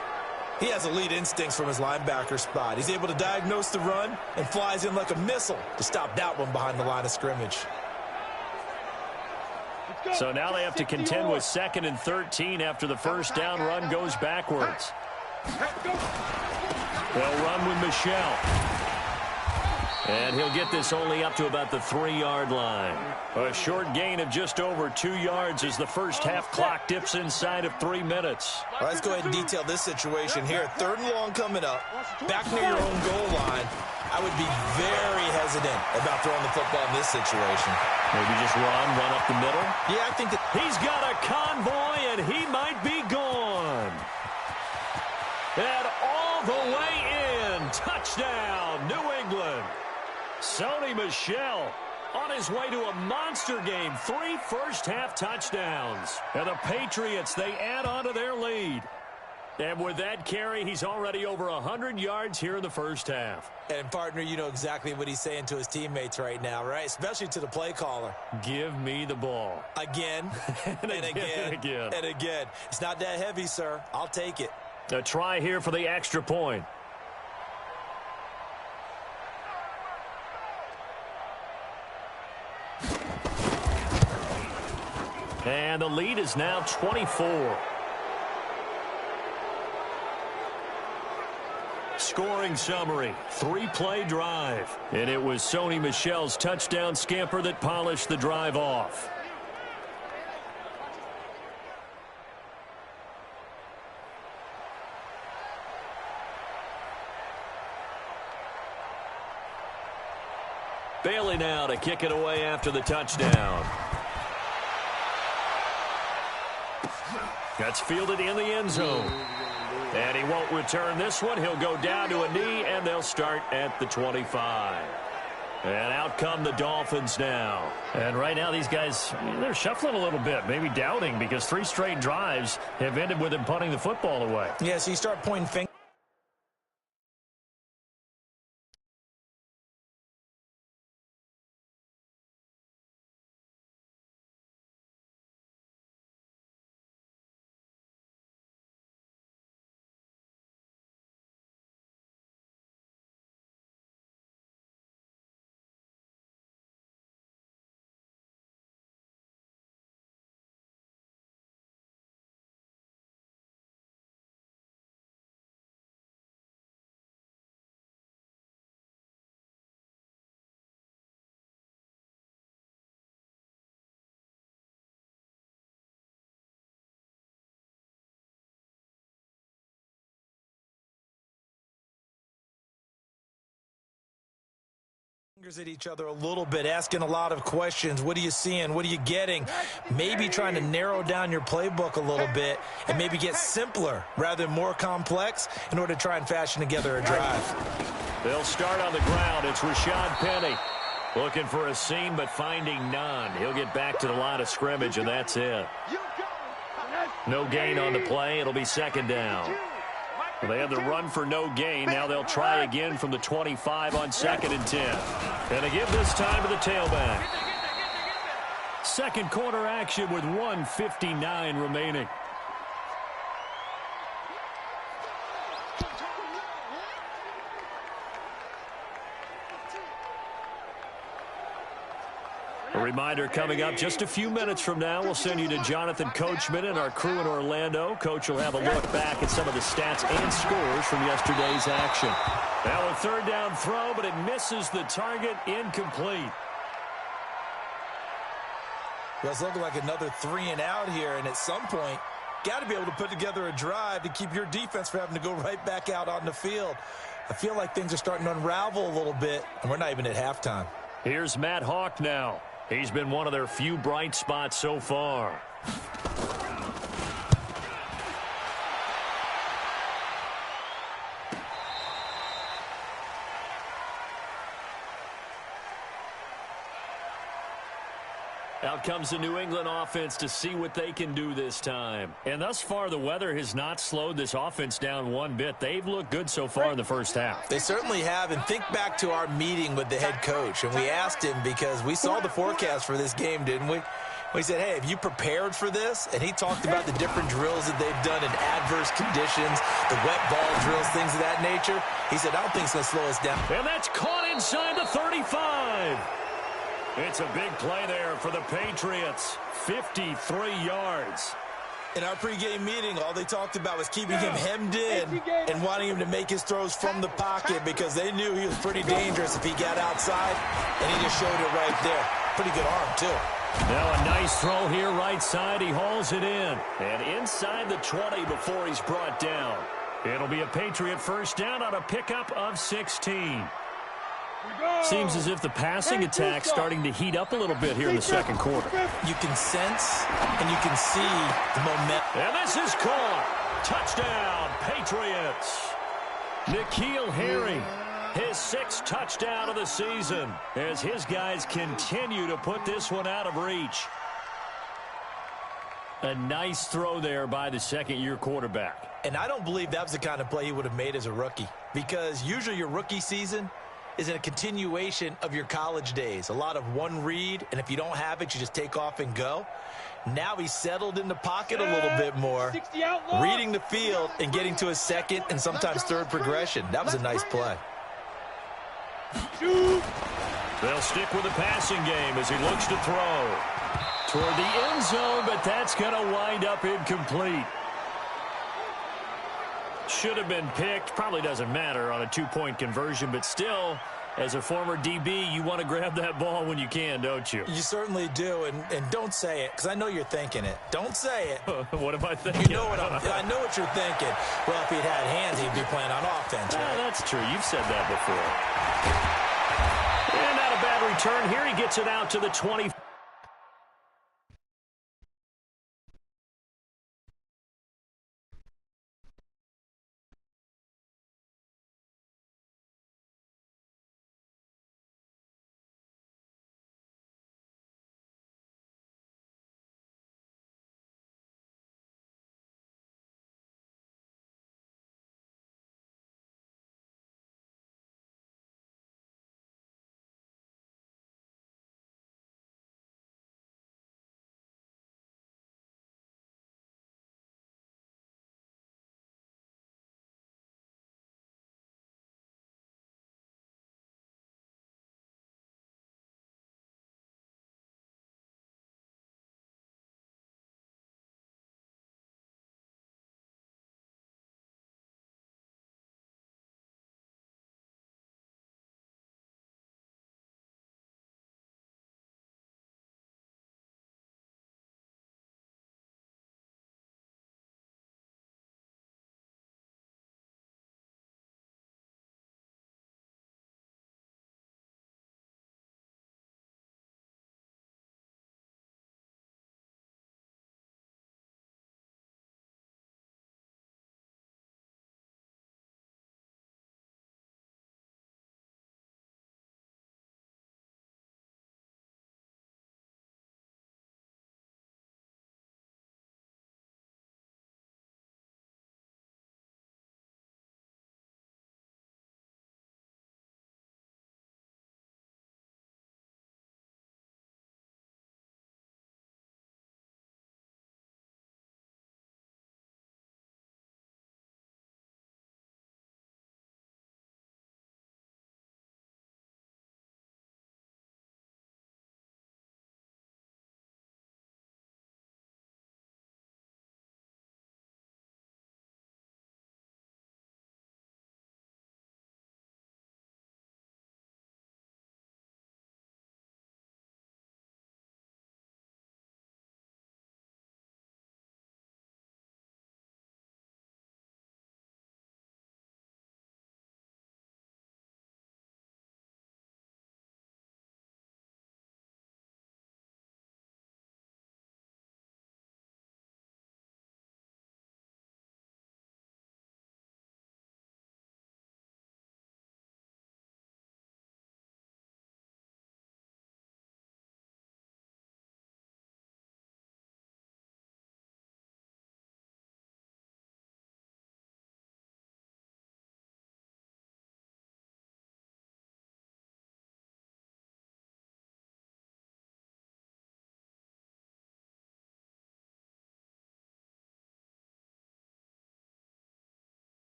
He has elite instincts from his linebacker spot. He's able to diagnose the run and flies in like a missile to stop that one behind the line of scrimmage. So now they have to contend with 2nd and 13 after the first down run goes backwards. They'll run with Michelle. And he'll get this only up to about the 3-yard line. A short gain of just over 2 yards as the first half clock dips inside of 3 minutes. All right, let's go ahead and detail this situation here. 3rd and long coming up. Back near your own goal line. I would be very hesitant about throwing the football in this situation. Maybe just run up the middle. Yeah, I think that he's got a convoy, and he might be gone. And all the way in. Touchdown, New England. Sony Michel on his way to a monster game. 3 first-half touchdowns. And the Patriots, they add on to their lead. And with that carry, he's already over 100 yards here in the first half. And, partner, you know exactly what he's saying to his teammates right now, right? Especially to the play caller. Give me the ball. Again, and again. It's not that heavy, sir. I'll take it. A try here for the extra point. And the lead is now 24. Scoring summary, 3-play drive. And it was Sony Michel's touchdown scamper that polished the drive off. Bailey now to kick it away after the touchdown. That's fielded in the end zone. And he won't return this one. He'll go down to a knee, and they'll start at the 25. And out come the Dolphins now. And right now these guys, they're shuffling a little bit, maybe doubting, because 3 straight drives have ended with them punting the football away. Yeah, so you start pointing fingers. At each other a little bit, asking a lot of questions. What are you seeing? What are you getting? Maybe trying to narrow down your playbook a little bit and maybe get simpler rather than more complex in order to try and fashion together a drive. They'll start on the ground. It's Rashad Penny looking for a seam but finding none. He'll get back to the line of scrimmage, and that's it. No gain on the play. It'll be 2nd down. Well, they had the run for no gain. Now they'll try again from the 25 on 2nd and 10. And they give this time to the tailback. Second quarter action with 1:59 remaining. A reminder coming up just a few minutes from now. We'll send you to Jonathan Coachman and our crew in Orlando. Coach will have a look back at some of the stats and scores from yesterday's action. Now a third down throw, but it misses the target. Incomplete. Well, it's looking like another 3 and out here, and at some point, got to be able to put together a drive to keep your defense from having to go right back out on the field. I feel like things are starting to unravel a little bit, and we're not even at halftime. Here's Matt Hawk now. He's been one of their few bright spots so far. Out comes the New England offense to see what they can do this time. And thus far, the weather has not slowed this offense down one bit. They've looked good so far in the first half. They certainly have. And think back to our meeting with the head coach. And we asked him because we saw the forecast for this game, didn't we? We said, hey, have you prepared for this? And he talked about the different drills that they've done in adverse conditions, the wet ball drills, things of that nature. He said, I don't think it's going to slow us down. And that's caught inside the 35. It's a big play there for the Patriots. 53 yards. In our pregame meeting, all they talked about was keeping him hemmed in and wanting him to make his throws from the pocket because they knew he was pretty dangerous if he got outside, and he just showed it right there. Pretty good arm, too. Now a nice throw here right side. He hauls it in. And inside the 20 before he's brought down. It'll be a Patriot first down on a pickup of 16. Seems as if the passing attack's starting to heat up a little bit here in the second quarter. You can sense and you can see the momentum. And this is caught. Touchdown, Patriots. N'Keal Harry, his 6th touchdown of the season, as his guys continue to put this one out of reach. A nice throw there by the second-year quarterback. And I don't believe that was the kind of play he would have made as a rookie, because usually your rookie season is a continuation of your college days. A lot of one read, and if you don't have it, you just take off and go. Now he's settled in the pocket a little bit more, reading the field and getting to his second and sometimes third progression. That was a nice play. They'll stick with the passing game as he looks to throw toward the end zone, but that's going to wind up incomplete. Should have been picked. Probably doesn't matter on a 2-point conversion, but still, as a former DB, you want to grab that ball when you can, don't you? You certainly do, and don't say it, because I know you're thinking it. Don't say it. What am I thinking? You know I know what you're thinking. Well, if he'd had hands, he'd be playing on offense, right? Yeah, that's true. You've said that before. And not a bad return here. He gets it out to the 20.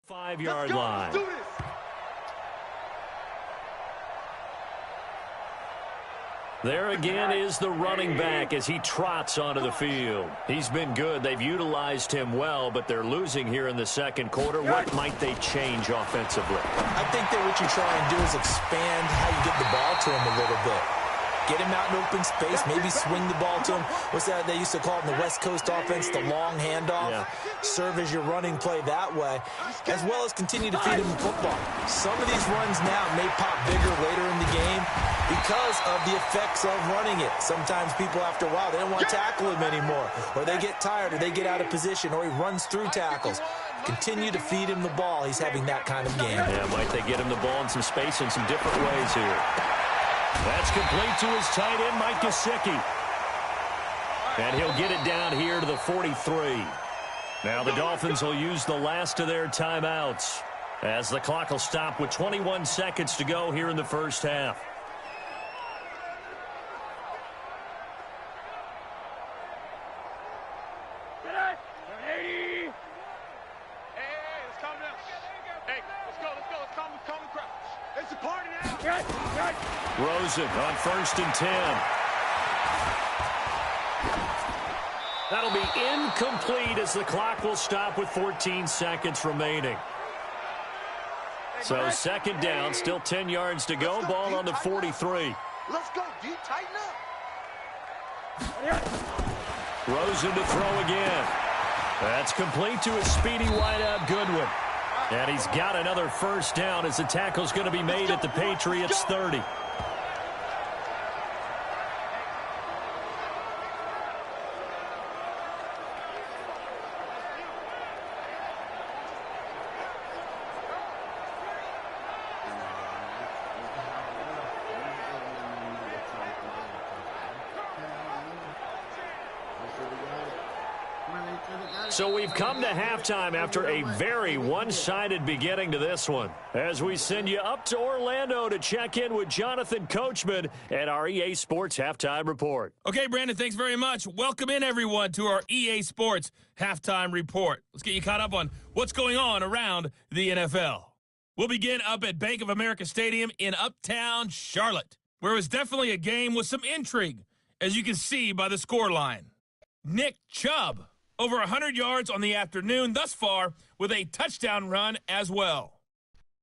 5-yard line. Let's do this. There again is the running back as he trots onto the field. He's been good. They've utilized him well, but they're losing here in the second quarter. What might they change offensively? I think that what you try and do is expand how you get the ball to him a little bit. Get him out in open space, maybe swing the ball to him. What's that they used to call it in the West Coast offense, the long handoff? Yeah. Serve as your running play that way, as well as continue to feed him the football. Some of these runs now may pop bigger later in the game because of the effects of running it. Sometimes people, after a while, they don't want to tackle him anymore, or they get tired, or they get out of position, or he runs through tackles. Continue to feed him the ball. He's having that kind of game. Yeah, might they get him the ball in some space in some different ways here. That's complete to his tight end, Mike Gesicki. And he'll get it down here to the 43. Now the Dolphins will use the last of their timeouts as the clock will stop with 21 seconds to go here in the first half. Rosen on 1st and 10. That'll be incomplete as the clock will stop with 14 seconds remaining. So second down, still 10 yards to go. Ball on the 43. Let's go, D. Tighten up. Rosen to throw again. That's complete to a speedy wideout Goodwin. And he's got another first down as the tackle's going to be made at the Patriots' 30. So we've come to halftime after a very one-sided beginning to this one, as we send you up to Orlando to check in with Jonathan Coachman at our EA Sports Halftime Report. Okay, Brandon, thanks very much. Welcome in, everyone, to our EA Sports Halftime Report. Let's get you caught up on what's going on around the NFL. We'll begin up at Bank of America Stadium in Uptown Charlotte, where it was definitely a game with some intrigue, as you can see by the scoreline. Nick Chubb, over 100 yards on the afternoon thus far with a touchdown run as well.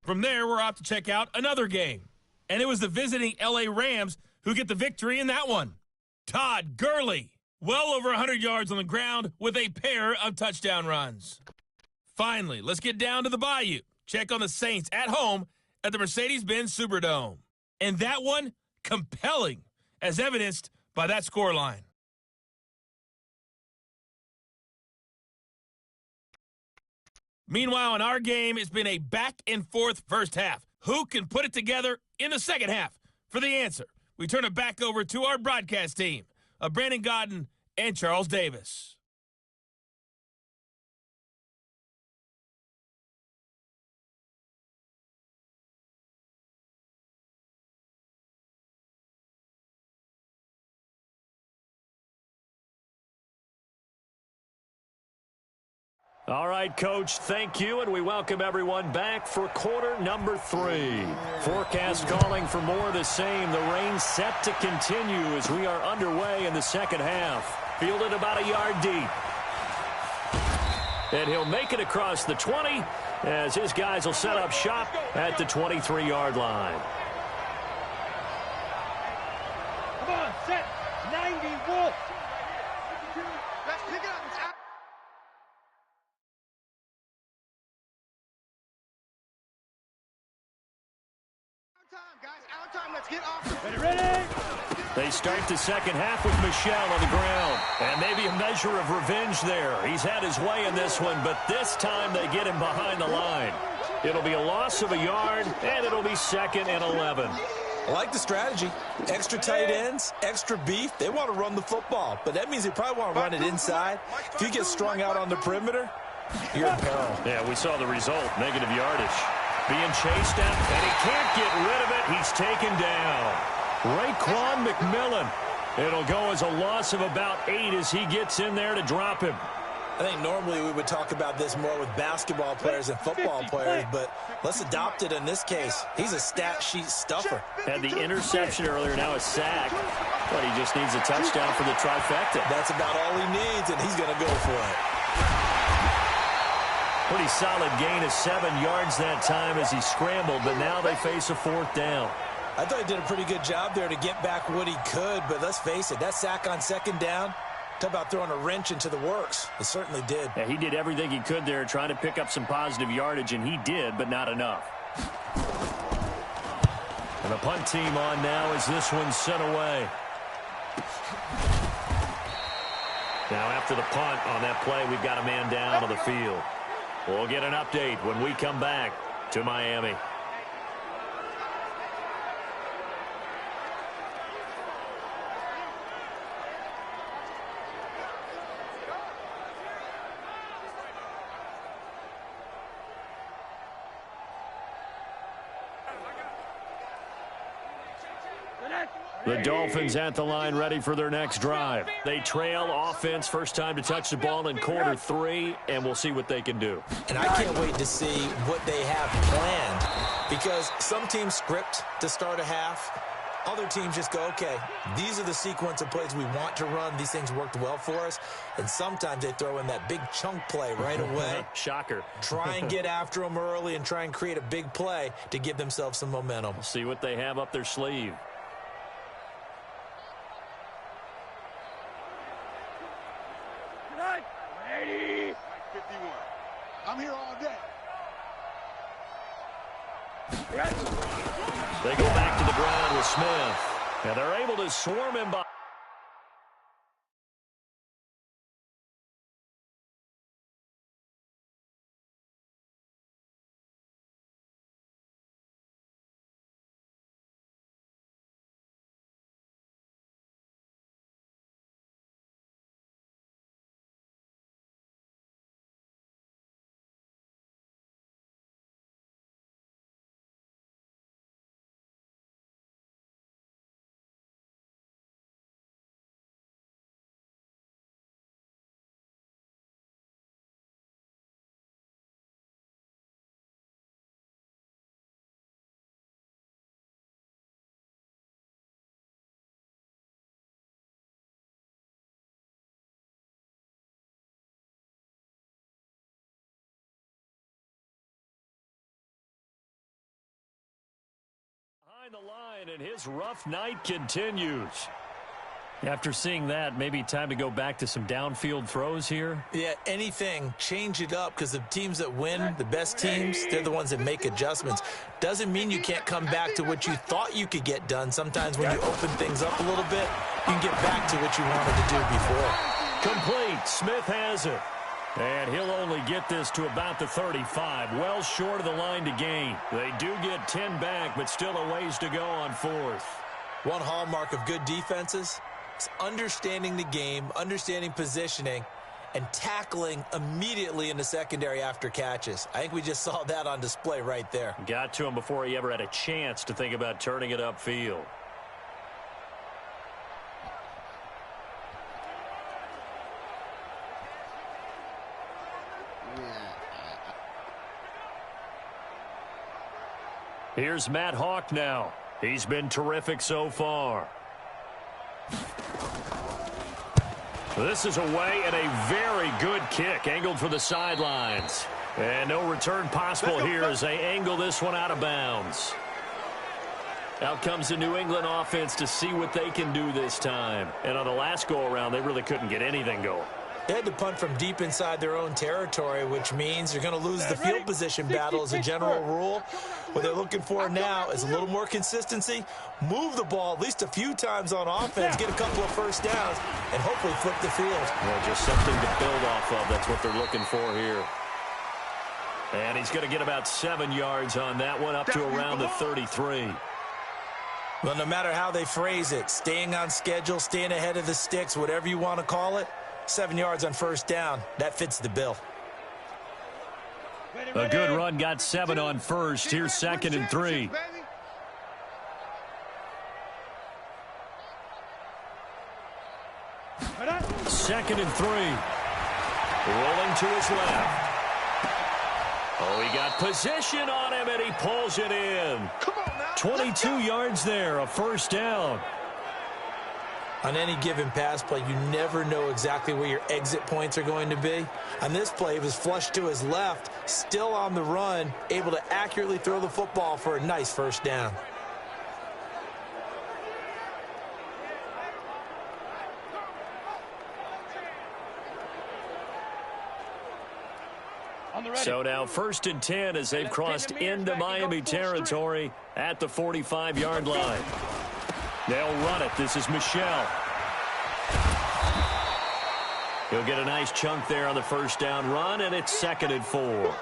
From there, we're off to check out another game. And it was the visiting L.A. Rams who get the victory in that one. Todd Gurley, well over 100 yards on the ground with a pair of touchdown runs. Finally, let's get down to the Bayou. Check on the Saints at home at the Mercedes-Benz Superdome. And that one, compelling, as evidenced by that scoreline. Meanwhile, in our game, it's been a back-and-forth first half. Who can put it together in the second half? For the answer, we turn it back over to our broadcast team of Brandon Gaudin and Charles Davis. All right, Coach, thank you, and we welcome everyone back for quarter number 3. Forecast calling for more of the same. The rain set to continue as we are underway in the second half. Fielded about a yard deep. And he'll make it across the 20 as his guys will set up shop at the 23-yard line. Come on, set. 90 Wolf. Let's pick it up. Let's get off. Ready? They start the second half with Michel on the ground. And maybe a measure of revenge there. He's had his way in this one, but this time they get him behind the line. It'll be a loss of a yard, and it'll be 2nd and 11. I like the strategy. Extra tight ends, extra beef. They want to run the football, but that means they probably want to run it inside. If you get strung out on the perimeter, you're in peril. Yeah, we saw the result, negative yardage. Being chased out, and he can't get rid of it. He's taken down. Raekwon McMillan. It'll go as a loss of about 8 as he gets in there to drop him. I think normally we would talk about this more with basketball players and football players, but let's adopt it in this case. He's a stat sheet stuffer. Had the interception earlier, now a sack, but he just needs a touchdown for the trifecta. That's about all he needs, and he's going to go for it. Pretty solid gain of 7 yards that time as he scrambled, but now they face a 4th down. I thought he did a pretty good job there to get back what he could, but let's face it, that sack on 2nd down, talk about throwing a wrench into the works. It certainly did. Yeah, he did everything he could there trying to pick up some positive yardage, and he did, but not enough. And the punt team on now as this one's sent away. Now after the punt on that play, we've got a man down on the field. We'll get an update when we come back to Miami. The Dolphins at the line ready for their next drive. They trail offense, first time to touch the ball in quarter 3, and we'll see what they can do. And I can't wait to see what they have planned, because some teams script to start a half. Other teams just go, okay, these are the sequence of plays we want to run. These things worked well for us. And sometimes they throw in that big chunk play right away. Shocker. Try and get after them early and try and create a big play to give themselves some momentum. See what they have up their sleeve. I'm here all day. They go back to the ground with Smith. And they're able to swarm him by. Behind the line, and his rough night continues. After seeing that, maybe time to go back to some downfield throws here. Yeah, anything, change it up, because the teams that win, the best teams, they're the ones that make adjustments. Doesn't mean you can't come back to what you thought you could get done. Sometimes when you open things up a little bit, you can get back to what you wanted to do before. Complete. Smith has it. And he'll only get this to about the 35, well short of the line to gain. They do get 10 back, but still a ways to go on 4th. One hallmark of good defenses is understanding the game, understanding positioning, and tackling immediately in the secondary after catches. I think we just saw that on display right there. Got to him before he ever had a chance to think about turning it upfield. Here's Matt Hawk now. He's been terrific so far. This is away and a very good kick, angled for the sidelines. And no return possible here as they angle this one out of bounds. Out comes the New England offense to see what they can do this time. And on the last go-around, they really couldn't get anything going. They had to punt from deep inside their own territory, which means you're going to lose the field position battle as a general rule. What they're looking for now is a little more consistency, move the ball at least a few times on offense, get a couple of first downs, and hopefully flip the field. Well, just something to build off of. That's what they're looking for here. And he's going to get about 7 yards on that one, up to around the 33. Well, no matter how they phrase it, staying on schedule, staying ahead of the sticks, whatever you want to call it, 7 yards on first down, that fits the bill. A good run, got 7 on first. Here's 2nd and 3. Second and 3. Rolling to his left. Oh, he got position on him, and he pulls it in. 22 yards there, a first down. On any given pass play, you never know exactly where your exit points are going to be. On this play, he was flushed to his left, still on the run, able to accurately throw the football for a nice first down. So now 1st and 10 as they've crossed into Miami territory at the 45-yard line. They'll run it. This is Michel. He'll get a nice chunk there on the first down run, and it's 2nd and 4.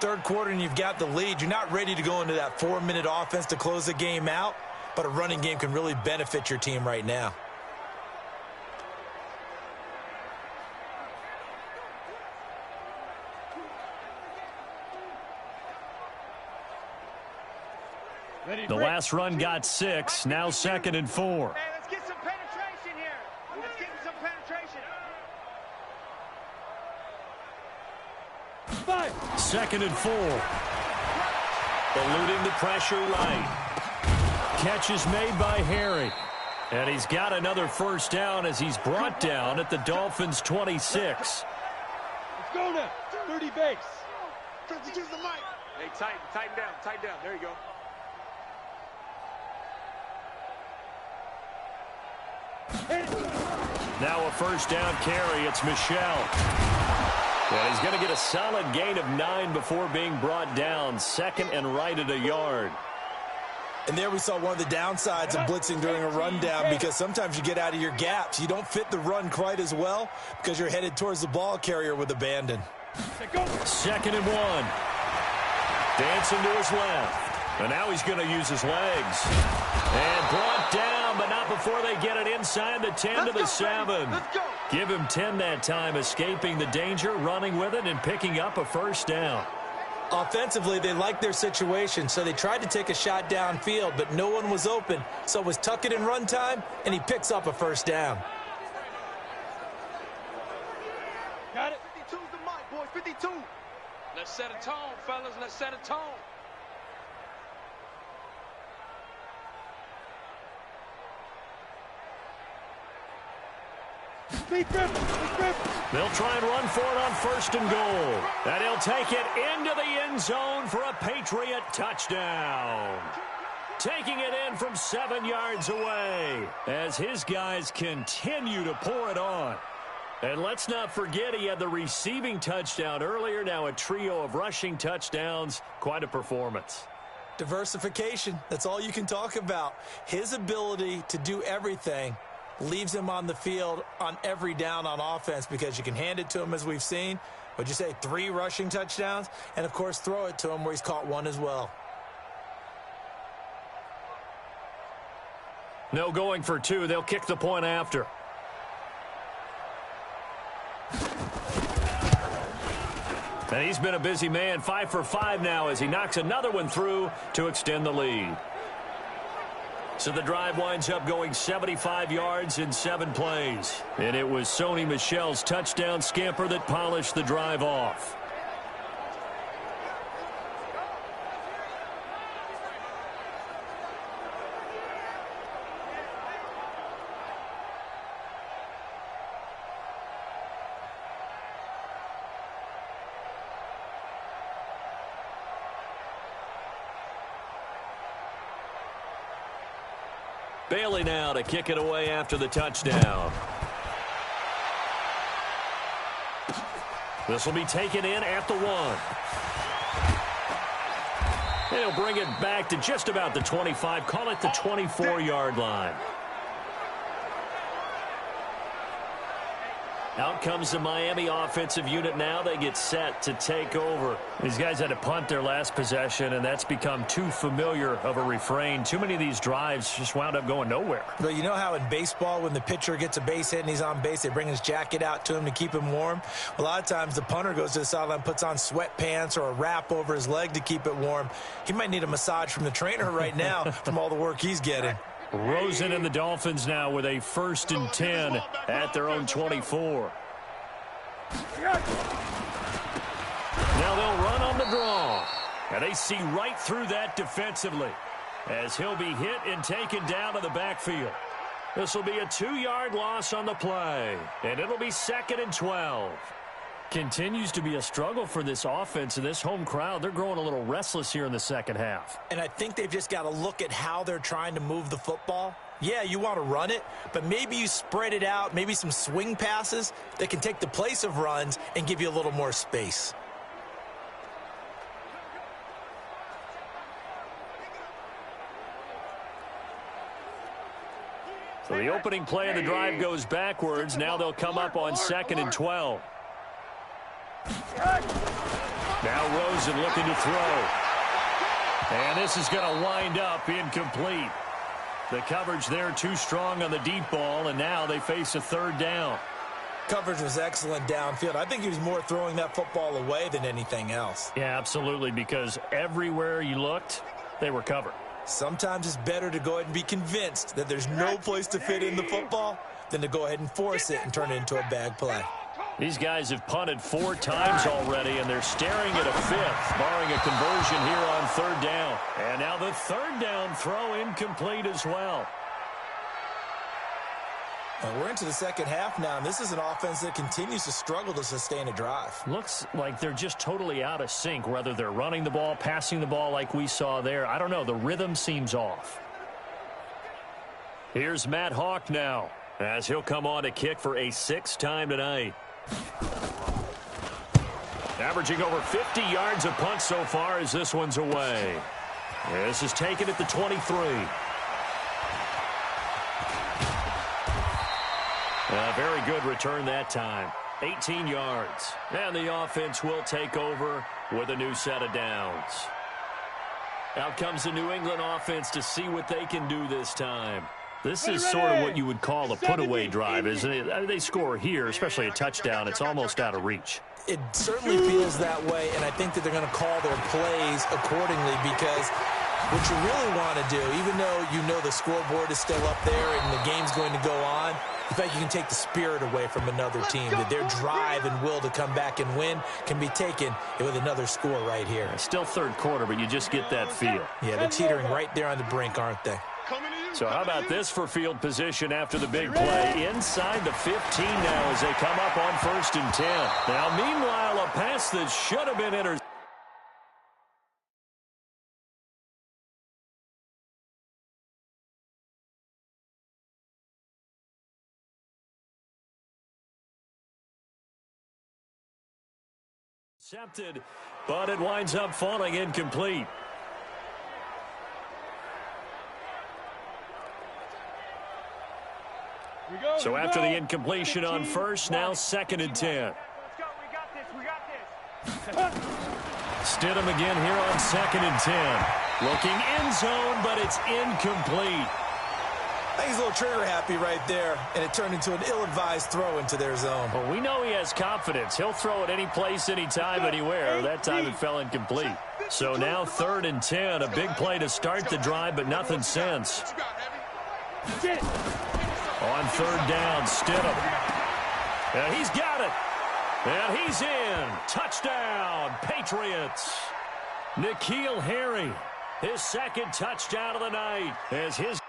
Third quarter, and you've got the lead. You're not ready to go into that 4-minute offense to close the game out, but a running game can really benefit your team right now. The last run got 6, now 2nd and 4. Hey, let's get some penetration here. Let's get some penetration. 2nd and 4. Eluding the pressure right. Catch is made by Harry. And he's got another first down as he's brought down at the Dolphins' 26. Let's go now. 30 base. Use the mic. Hey, tighten down. There you go. Now a first down carry. It's Michel. And he's going to get a solid gain of 9 before being brought down. 2nd and right at a yard. And there we saw one of the downsides of blitzing during a rundown, because sometimes you get out of your gaps. You don't fit the run quite as well because you're headed towards the ball carrier with abandon. 2nd and 1. Dancing to his left. And now he's going to use his legs. And brought down, but not before they get it inside the 10 to the 7. Give him 10 that time, escaping the danger, running with it, and picking up a first down. Offensively, they liked their situation, so they tried to take a shot downfield, but no one was open. So it was tuck it in run time, and he picks up a first down. Got it? 52's the mic, boys. 52. Let's set a tone, fellas. Let's set a tone. They'll try and run for it on 1st and goal. And he'll take it into the end zone for a Patriot touchdown. Taking it in from 7 yards away as his guys continue to pour it on. And let's not forget he had the receiving touchdown earlier. Now a trio of rushing touchdowns. Quite a performance. Diversification, that's all you can talk about. His ability to do everything leaves him on the field on every down on offense, because you can hand it to him, as we've seen. Would you say 3 rushing touchdowns? And, of course, throw it to him where he's caught 1 as well. No going for 2. They'll kick the point after. And he's been a busy man. 5 for 5 now as he knocks another one through to extend the lead. So the drive winds up going 75 yards in 7 plays. And it was Sony Michel's touchdown scamper that polished the drive off. Bailey now to kick it away after the touchdown. This will be taken in at the 1. He'll bring it back to just about the 25. Call it the 24-yard line. Out comes the Miami offensive unit now. They get set to take over. These guys had to punt their last possession, and that's become too familiar of a refrain. Too many of these drives just wound up going nowhere. Well, you know how in baseball, when the pitcher gets a base hit and he's on base, they bring his jacket out to him to keep him warm? A lot of times the punter goes to the sideline, puts on sweatpants or a wrap over his leg to keep it warm. He might need a massage from the trainer right now from all the work he's getting. Rosen and the Dolphins now with a 1st and 10 at their own 24. Now they'll run on the draw. And they see right through that defensively as he'll be hit and taken down to the backfield. This will be a 2-yard loss on the play, and it'll be 2nd and 12. Continues to be a struggle for this offense and this home crowd. They're growing a little restless here in the second half. And I think they've just got to look at how they're trying to move the football. Yeah, you want to run it, but maybe you spread it out, maybe some swing passes that can take the place of runs and give you a little more space. So the opening play of the drive goes backwards. Now they'll come up on 2nd and 12. Now Rosen looking to throw. And this is going to wind up incomplete. The coverage there too strong on the deep ball, and now they face a 3rd down. Coverage was excellent downfield. I think he was more throwing that football away than anything else. Yeah, absolutely, because everywhere you looked, they were covered. Sometimes it's better to go ahead and be convinced that there's no place to fit in the football than to go ahead and force it and turn it into a bad play. These guys have punted 4 times already, and they're staring at a 5th, barring a conversion here on 3rd down. And now the 3rd down throw incomplete as well. And we're into the second half now, and this is an offense that continues to struggle to sustain a drive. Looks like they're just totally out of sync, whether they're running the ball, passing the ball like we saw there. I don't know. The rhythm seems off. Here's Matt Hawk now, as he'll come on to kick for a 6th time tonight. Averaging over 50 yards a punt so far as this one's away. This is taken at the 23. A very good return that time. 18 yards. And the offense will take over with a new set of downs. Out comes the New England offense to see what they can do this time. This is sort of what you would call a put-away drive, isn't it? They score here, especially a touchdown. It's almost out of reach. It certainly feels that way, and I think that they're going to call their plays accordingly, because what you really want to do, even though you know the scoreboard is still up there and the game's going to go on, in fact, you can take the spirit away from another team, that their drive and will to come back and win can be taken with another score right here. Still 3rd quarter, but you just get that feel. Yeah, they're teetering right there on the brink, aren't they? So how about this for field position after the big play? Inside the 15 now as they come up on 1st and 10. Now, meanwhile, a pass that should have been intercepted. But it winds up falling incomplete. So after the incompletion on 1st, now 2nd and 10. Stidham again here on 2nd and 10. Looking end zone, but it's incomplete. I think he's a little trigger happy right there, and it turned into an ill-advised throw into their zone. Well, we know he has confidence. He'll throw it any place, anytime, anywhere. That time it fell incomplete. So now 3rd and 10, a big play to start the drive, but nothing since. On 3rd down, Stidham. And he's got it. And he's in. Touchdown, Patriots. N'Keal Harry, his 2nd touchdown of the night, as his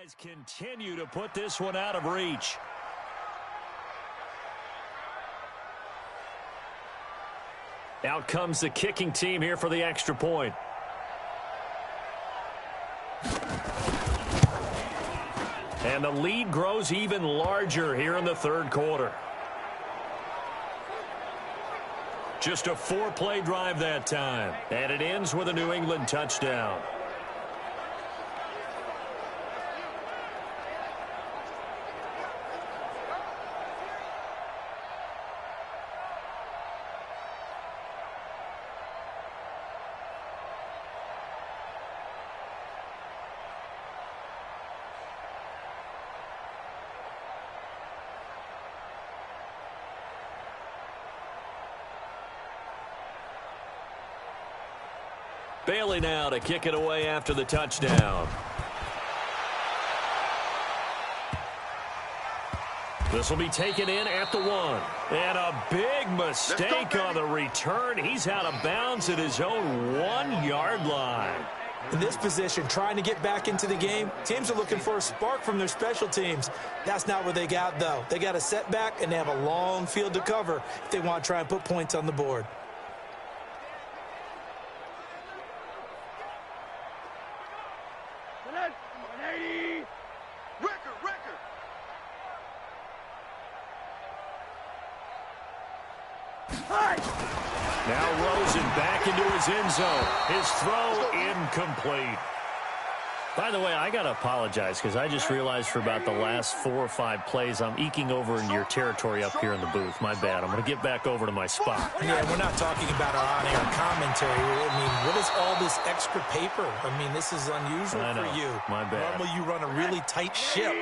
guys continue to put this one out of reach. Out comes the kicking team here for the extra point. And the lead grows even larger here in the third quarter. Just a 4-play drive that time. And it ends with a New England touchdown. Bailey now to kick it away after the touchdown. This will be taken in at the 1. And a big mistake on the return. He's out of bounds at his own 1-yard line. In this position, trying to get back into the game, teams are looking for a spark from their special teams. That's not what they got, though. They got a setback, and they have a long field to cover if they want to try and put points on the board. Now Rosen back into his end zone. His throw incomplete. By the way, I got to apologize because I just realized for about the last 4 or 5 plays I'm eking over into your territory up here in the booth. My bad. I'm going to get back over to my spot. Yeah, we're not talking about our on-air commentary. I mean, what is all this extra paper? I mean, this is unusual for you. My bad. Normally you run a really tight ship.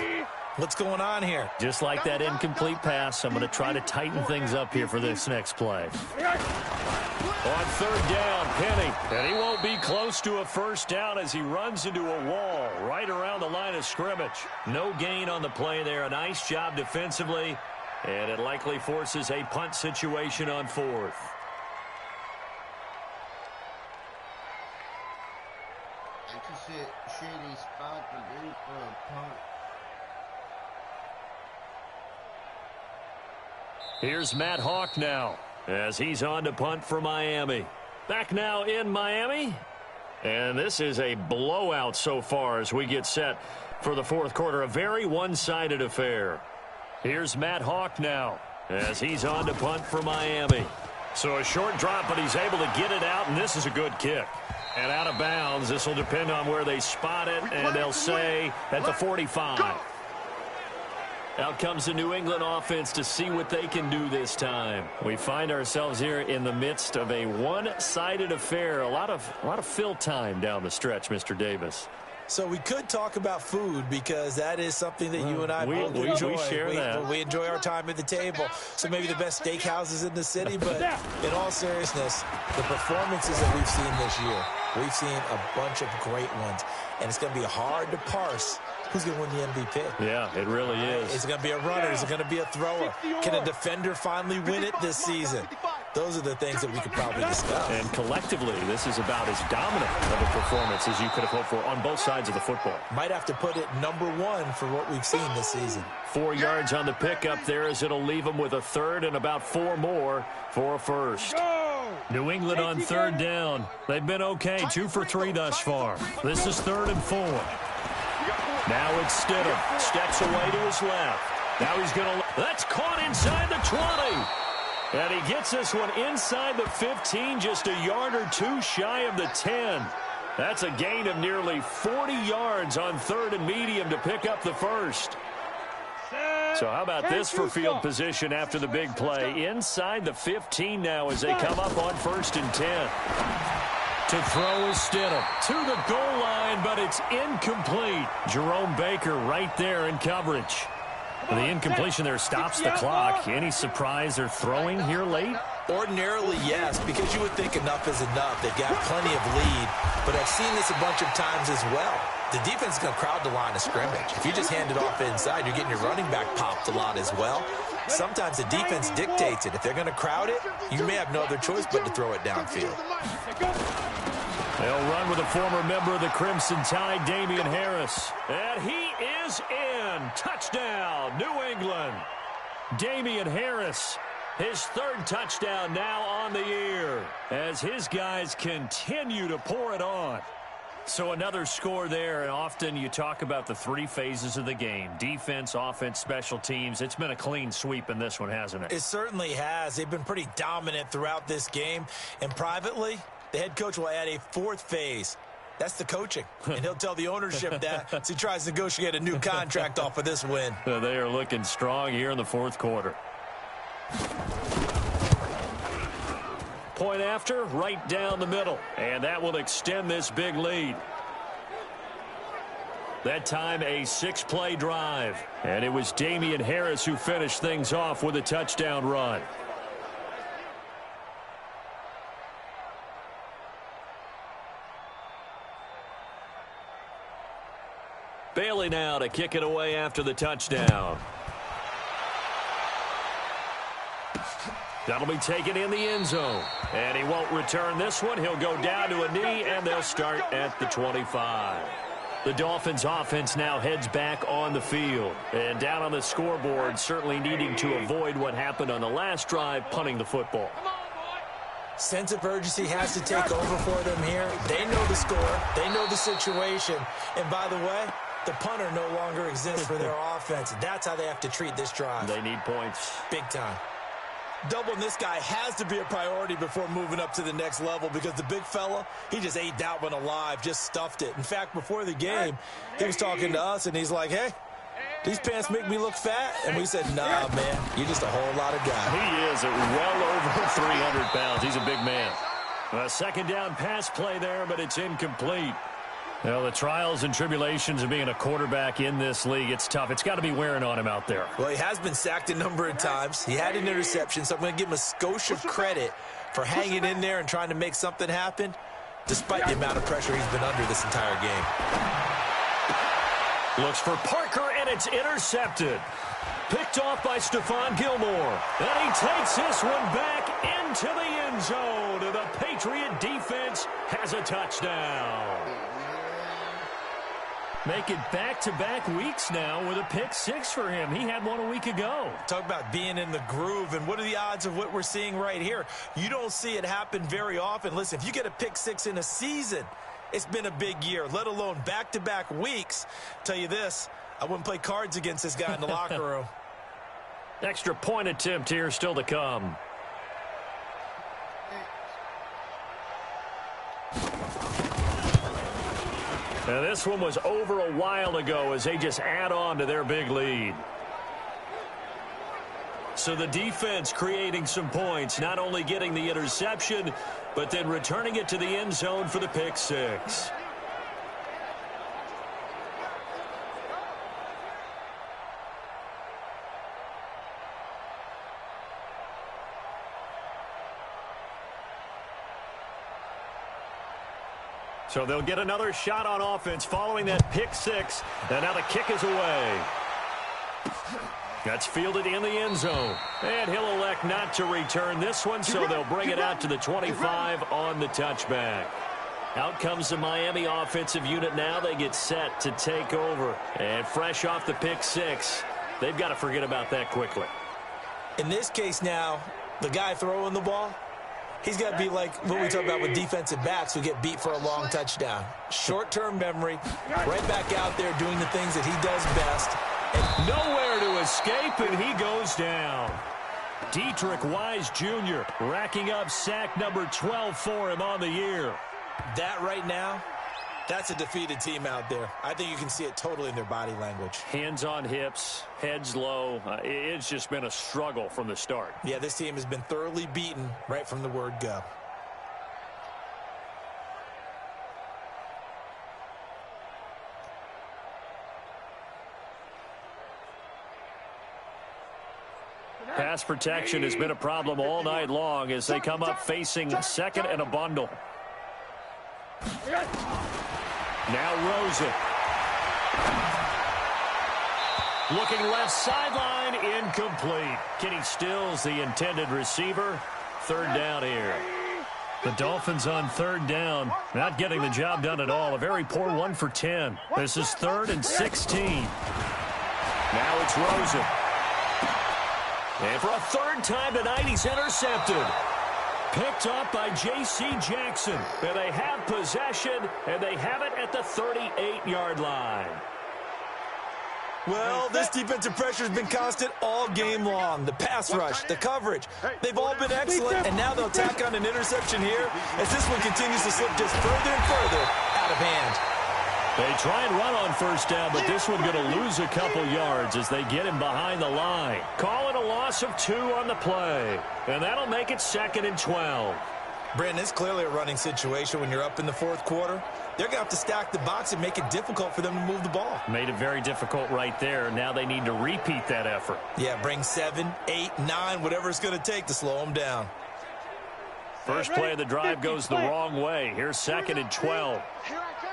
What's going on here? Just like that incomplete pass, I'm going to try to tighten things up here for this next play. On third down, Penny. And he won't be close to a first down as he runs into a wall right around the line of scrimmage. No gain on the play there. A nice job defensively. And it likely forces a punt situation on 4th. It's a shitty spot to be for a punt. Here's Matt Hawk now as he's on to punt for Miami. Back now in Miami. And this is a blowout so far as we get set for the fourth quarter. A very one-sided affair. Here's Matt Hawk now as he's on to punt for Miami. So a short drop, but he's able to get it out, and this is a good kick. And out of bounds. This will depend on where they spot it, and they'll say at the 45. Out comes the New England offense to see what they can do this time. We find ourselves here in the midst of a one-sided affair. A lot of fill time down the stretch, Mr. Davis. So we could talk about food because that is something that you and I both enjoy. We share that. We enjoy our time at the table. So maybe the best steakhouses in the city, but in all seriousness, the performances that we've seen this year, we've seen a bunch of great ones, and it's going to be hard to parse who's going to win the MVP. Yeah, it really is. Is it going to be a runner? Is it going to be a thrower? Can a defender finally win it this season? Those are the things that we could probably discuss. And collectively, this is about as dominant of a performance as you could have hoped for on both sides of the football. Might have to put it #1 for what we've seen this season. 4 yards on the pickup there as it'll leave them with a third and about 4 more for a first. New England on third down. They've been okay, 2 for 3 thus far. This is 3rd and 4. Now it's Stidham. Steps away to his left. Now he's going to... That's caught inside the 20. And he gets this one inside the 15, just a yard or 2 shy of the 10. That's a gain of nearly 40 yards on 3rd and medium to pick up the first. So how about this for field position after the big play? Inside the 15 now as they come up on 1st and 10. To throw is Stidham to the goal line, but it's incomplete. Jerome Baker right there in coverage. The incompletion there stops the clock. Any surprise they're throwing here late? Ordinarily, yes, because you would think enough is enough. They've got plenty of lead, but I've seen this a bunch of times as well. The defense is going to crowd the line of scrimmage. If you just hand it off inside, you're getting your running back popped a lot as well. Sometimes the defense dictates it. If they're going to crowd it, you may have no other choice but to throw it downfield. They'll run with a former member of the Crimson Tide, Damian Harris. And he is in. Touchdown, New England. Damian Harris, his third touchdown now on the year, as his guys continue to pour it on. So another score there, and often you talk about the three phases of the game: defense, offense, special teams. It's been a clean sweep in this one, hasn't it? It certainly has. They've been pretty dominant throughout this game. And privately, the head coach will add a fourth phase. That's the coaching. And he'll tell the ownership that as he tries to negotiate a new contract off of this win. They are looking strong here in the fourth quarter. Point after, right down the middle. And that will extend this big lead. That time a 6-play drive. And it was Damian Harris who finished things off with a touchdown run. Bailey now to kick it away after the touchdown. That'll be taken in the end zone. And he won't return this one. He'll go down to a knee, and they'll start at the 25. The Dolphins offense now heads back on the field. And down on the scoreboard, certainly needing to avoid what happened on the last drive, punting the football. Sense of urgency has to take over for them here. They know the score. They know the situation. And by the way, the punter no longer exists for their offense. That's how they have to treat this drive. They need points. Big time. Doubling this guy has to be a priority before moving up to the next level, because the big fella, he just ate that one alive, just stuffed it. In fact, before the game, he was talking to us, and he's like, hey, these pants make me look fat. And we said, nah, man, you're just a whole lot of guy. He is at well over 300 pounds. He's a big man. A second down pass play there, but it's incomplete. Well, the trials and tribulations of being a quarterback in this league, it's tough. It's got to be wearing on him out there. Well, he has been sacked a number of times. He had an interception, so I'm going to give him a skosh of credit for hanging in there and trying to make something happen, despite the amount of pressure he's been under this entire game. Looks for Parker, and it's intercepted. Picked off by Stephon Gilmore. And he takes this one back into the end zone. And the Patriot defense has a touchdown. Make it back-to-back weeks now with a pick six for him. He had one a week ago. Talk about being in the groove, and what are the odds of what we're seeing right here? You don't see it happen very often. Listen, if you get a pick six in a season, it's been a big year, let alone back-to-back weeks. Tell you this, I wouldn't play cards against this guy in the locker room. Extra point attempt here still to come. Now, this one was over a while ago as they just add on to their big lead. So the defense creating some points, not only getting the interception, but then returning it to the end zone for the pick six. So they'll get another shot on offense following that pick six. And now the kick is away. That's fielded in the end zone. And he'll elect not to return this one, so they'll bring it out to the 25 on the touchback. Out comes the Miami offensive unit now. They get set to take over. And fresh off the pick six, they've got to forget about that quickly. In this case now, the guy throwing the ball, he's got to be like what we talk about with defensive backs who get beat for a long touchdown. Short-term memory, right back out there doing the things that he does best. And nowhere to escape, and he goes down. Dietrich Wise Jr. racking up sack number 12 for him on the year. That right now, that's a defeated team out there. I think you can see it totally in their body language. Hands on hips, heads low. It's just been a struggle from the start. Yeah, this team has been thoroughly beaten right from the word go. Pass protection has been a problem all night long as they come up facing second and a bundle. Now Rosen. Looking left sideline, incomplete. Kenny Stills, the intended receiver. Third down here. The Dolphins on third down, not getting the job done at all. A very poor 1 for 10. This is 3rd and 16. Now it's Rosen. And for a 3rd time tonight, he's intercepted. Picked up by J.C. Jackson. And they have possession, and they have it at the 38-yard line. Well, this defensive pressure has been constant all game long. The pass rush, the coverage, they've all been excellent, and now they'll tack on an interception here as this one continues to slip just further and further out of hand. They try and run on first down, but this one going to lose a couple yards as they get him behind the line. Call it a loss of 2 on the play, and that'll make it 2nd and 12. Brandon, it's clearly a running situation when you're up in the 4th quarter. They're going to have to stack the box and make it difficult for them to move the ball. Made it very difficult right there. Now they need to repeat that effort. Yeah, bring 7, 8, 9, whatever it's going to take to slow them down. First play of the drive goes the wrong way. Here's 2nd and 12. Here I come.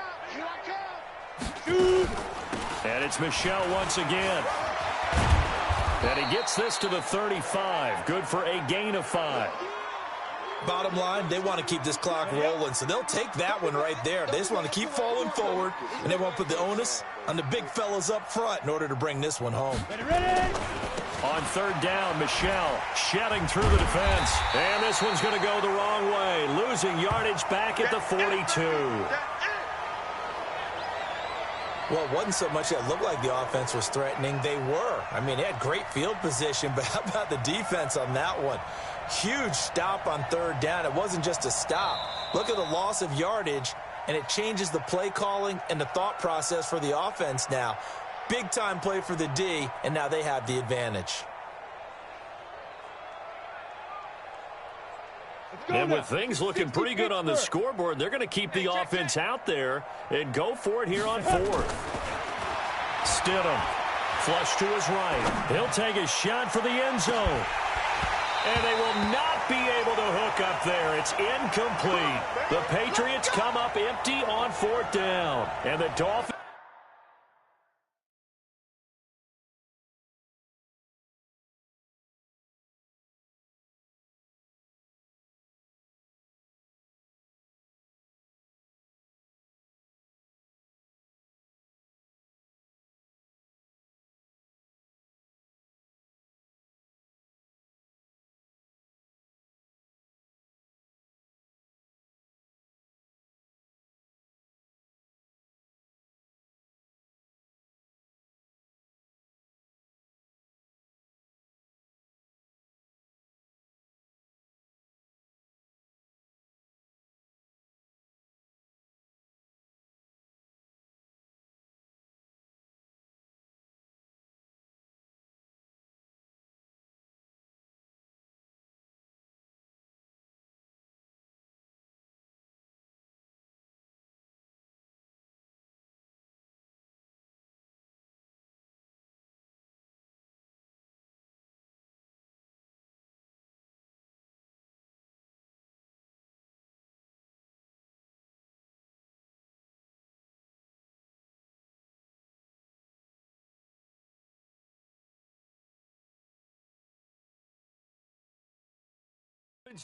And it's Michel once again. And he gets this to the 35. Good for a gain of 5. Bottom line, they want to keep this clock rolling, so they'll take that one right there. They just want to keep falling forward, and they want to put the onus on the big fellas up front in order to bring this one home. On 3rd down, Michel shedding through the defense. And this one's going to go the wrong way, losing yardage back at the 42. Well, it wasn't so much that looked like the offense was threatening. They were. I mean, they had great field position, but how about the defense on that one? Huge stop on 3rd down. It wasn't just a stop. Look at the loss of yardage, and it changes the play calling and the thought process for the offense now. Big-time play for the D, and now they have the advantage. And with things looking pretty good on the scoreboard, they're going to keep the offense out there and go for it here on 4th. Stidham, flush to his right. He'll take a shot for the end zone. And they will not be able to hook up there. It's incomplete. The Patriots come up empty on 4th down. And the Dolphins...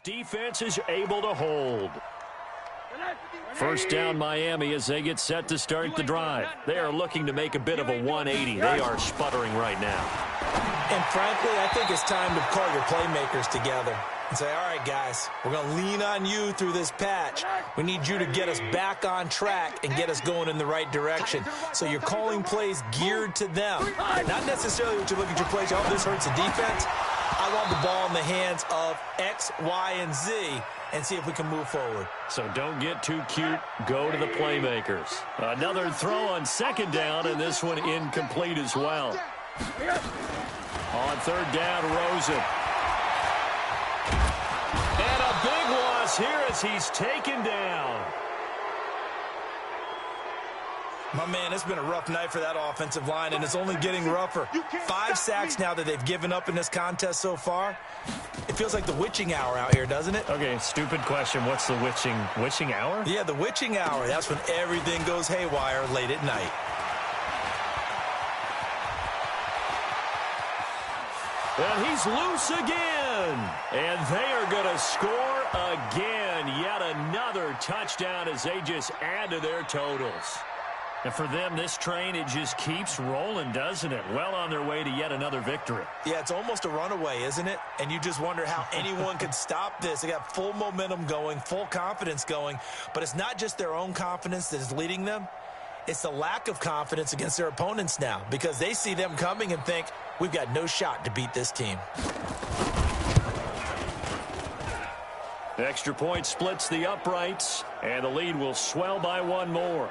defense is able to hold. First down Miami as they get set to start the drive. They are looking to make a bit of a 180. They are sputtering right now. And frankly, I think it's time to call your playmakers together and say, all right, guys, we're going to lean on you through this patch. We need you to get us back on track and get us going in the right direction. So you're calling plays geared to them. Not necessarily what you look at your plays, oh, this hurts the defense. I want the ball in the hands of X, Y, and Z and see if we can move forward. So don't get too cute. Go to the playmakers. Another throw on 2nd down, and this one incomplete as well. On 3rd down, Rosen. And a big loss here as he's taken down. My man, it's been a rough night for that offensive line, and it's only getting rougher. 5 sacks now that they've given up in this contest so far. It feels like the witching hour out here, doesn't it? Okay, stupid question. What's the witching hour? Yeah, the witching hour. That's when everything goes haywire late at night. And he's loose again. And they are going to score again. and yet another touchdown as they just add to their totals. And for them, this train, it just keeps rolling, doesn't it? Well on their way to yet another victory. Yeah, it's almost a runaway, isn't it? And you just wonder how anyone could stop this. They got full momentum going, full confidence going. But it's not just their own confidence that is leading them. It's the lack of confidence against their opponents now because they see them coming and think, we've got no shot to beat this team. The extra point splits the uprights, and the lead will swell by one more.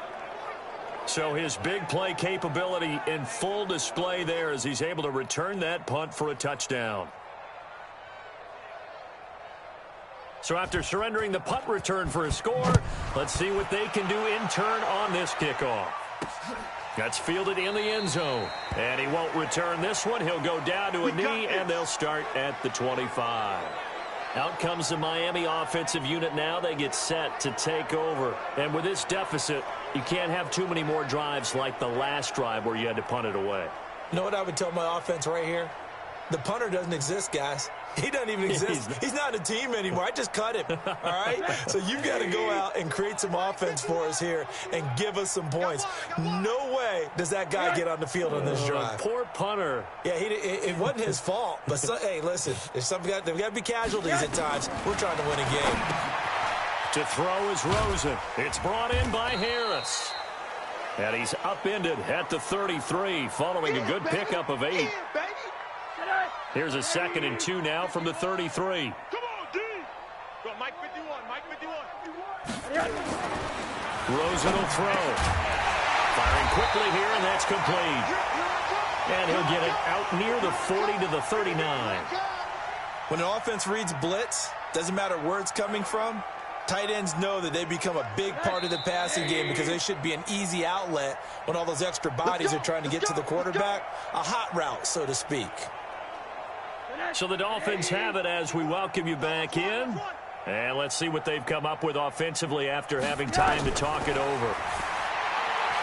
So his big play capability in full display there as he's able to return that punt for a touchdown. So after surrendering the punt return for a score, let's see what they can do in turn on this kickoff. That's fielded in the end zone. And he won't return this one. He'll go down to a knee, and they'll start at the 25. Out comes the Miami offensive unit now. They get set to take over. And with this deficit, you can't have too many more drives like the last drive where you had to punt it away. You know what I would tell my offense right here? The punter doesn't exist, guys. He doesn't even exist. He's not a team anymore. I just cut him, all right? So you've got to go out and create some offense for us here and give us some points. No way does that guy get on the field on this drive. Poor punter. Yeah, it wasn't his fault. But, hey, listen, there's got to be casualties at times. We're trying to win a game. To throw is Rosen. It's brought in by Harris. And he's upended at the 33 following a good pickup of 8. Here's a 2nd and 2 now from the 33. Come on, D. Go, Mike 51, Mike 51. Rosen will throw. Firing quickly here, and that's complete. And he'll get it out near the 40 to the 39. When an offense reads blitz, doesn't matter where it's coming from, tight ends know that they become a big part of the passing game because they should be an easy outlet when all those extra bodies are trying to get to the quarterback. A hot route, so to speak. So the Dolphins have it as we welcome you back in. And let's see what they've come up with offensively after having time to talk it over.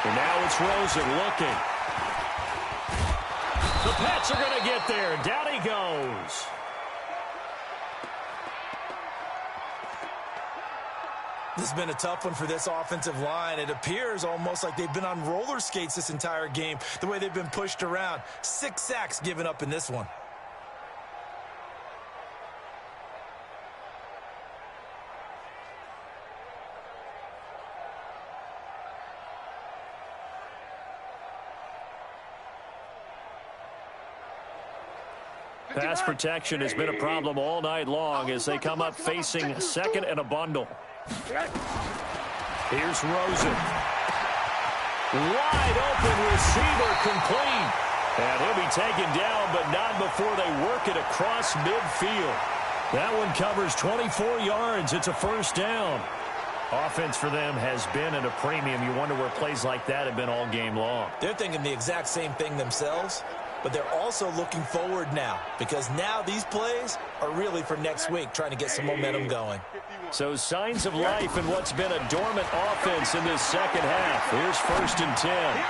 And now it's Rosen looking. The Pats are going to get there. Down he goes. This has been a tough one for this offensive line. It appears almost like they've been on roller skates this entire game, the way they've been pushed around. 6 sacks given up in this one. Pass protection has been a problem all night long as they come up facing 2nd and a bundle. Here's Rosen. Wide open receiver complete. And he'll be taken down, but not before they work it across midfield. That one covers 24 yards. It's a first down. Offense for them has been at a premium. You wonder where plays like that have been all game long. They're thinking the exact same thing themselves, but they're also looking forward now because now these plays are really for next week, trying to get some momentum going. So signs of life in what's been a dormant offense in this second half. Here's 1st and 10.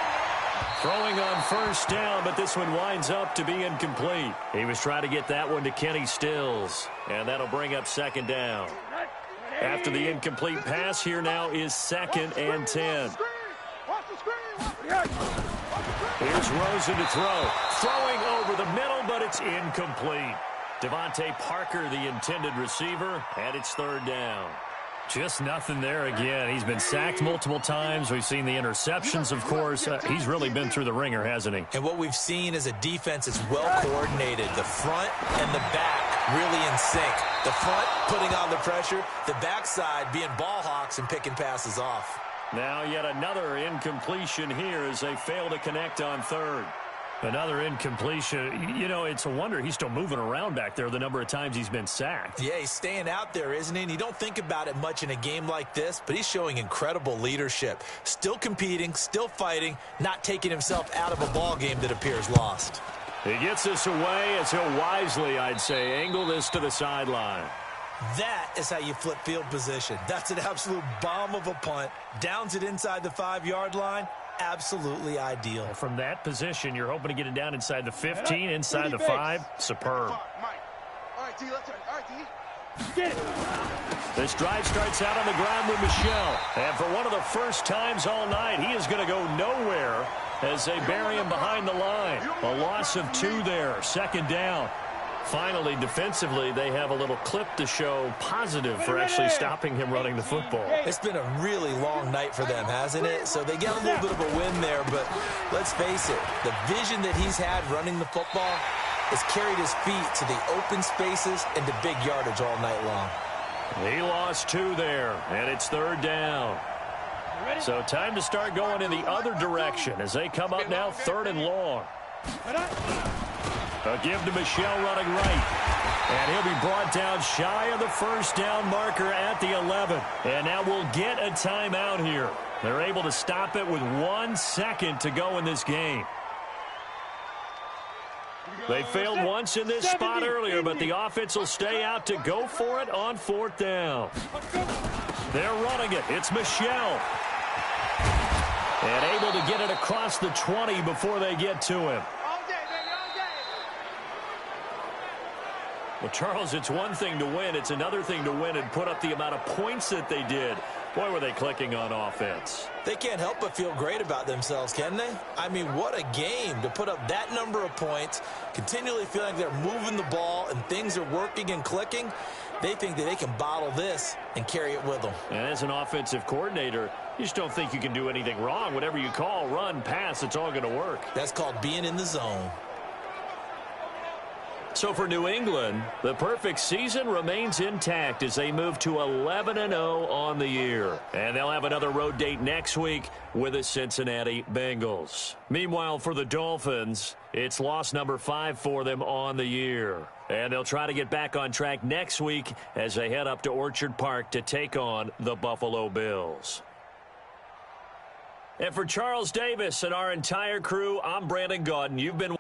Throwing on first down, but this one winds up to be incomplete. He was trying to get that one to Kenny Stills, and that'll bring up 2nd down. After the incomplete pass, here now is 2nd and 10. Here's Rosen to throw. Throwing over the middle, but it's incomplete. Devontae Parker, the intended receiver, and it's 3rd down. Just nothing there again. He's been sacked multiple times. We've seen the interceptions, of course. He's really been through the ringer, hasn't he? And what we've seen is a defense that's well coordinated. The front and the back really in sync. The front putting on the pressure, the backside being ball hawks and picking passes off. Now yet another incompletion here as they fail to connect on 3rd. Another incompletion. You know, it's a wonder he's still moving around back there the number of times he's been sacked. Yeah, he's staying out there, isn't he? And you don't think about it much in a game like this, but he's showing incredible leadership. Still competing, still fighting, not taking himself out of a ball game that appears lost. He gets this away as he'll wisely, I'd say, angle this to the sideline. That is how you flip field position. That's an absolute bomb of a punt. Downs it inside the 5-yard line. Absolutely ideal. From that position, you're hoping to get it down inside the 15, inside the 5. Superb. All right, D, let's turn. All right, D. Get it. This drive starts out on the ground with Michel. And for one of the first times all night, he is going to go nowhere as they bury him behind the line. A loss of 2 there, 2nd down. Finally, defensively, they have a little clip to show positive for actually stopping him running the football. It's been a really long night for them, hasn't it? So they get a little bit of a win there, but let's face it, the vision that he's had running the football has carried his feet to the open spaces and to big yardage all night long. He lost 2 there, and it's 3rd down. So time to start going in the other direction as they come up now 3rd and long. A give to Michel running right. And he'll be brought down shy of the 1st down marker at the 11. And now we'll get a timeout here. They're able to stop it with 1 second to go in this game. They failed once in this spot earlier, but the offense will stay out to go for it on 4th down. They're running it. It's Michel. And able to get it across the 20 before they get to him. Well, Charles, it's one thing to win. It's another thing to win and put up the amount of points that they did. Boy, were they clicking on offense. They can't help but feel great about themselves, can they? I mean, what a game to put up that number of points, continually feeling like they're moving the ball and things are working and clicking. They think that they can bottle this and carry it with them. And as an offensive coordinator, you just don't think you can do anything wrong. Whatever you call, run, pass, it's all going to work. That's called being in the zone. So for New England, the perfect season remains intact as they move to 11-0 on the year. And they'll have another road date next week with the Cincinnati Bengals. Meanwhile, for the Dolphins, it's loss number 5 for them on the year. And they'll try to get back on track next week as they head up to Orchard Park to take on the Buffalo Bills. And for Charles Davis and our entire crew, I'm Brandon Gaudin. You've been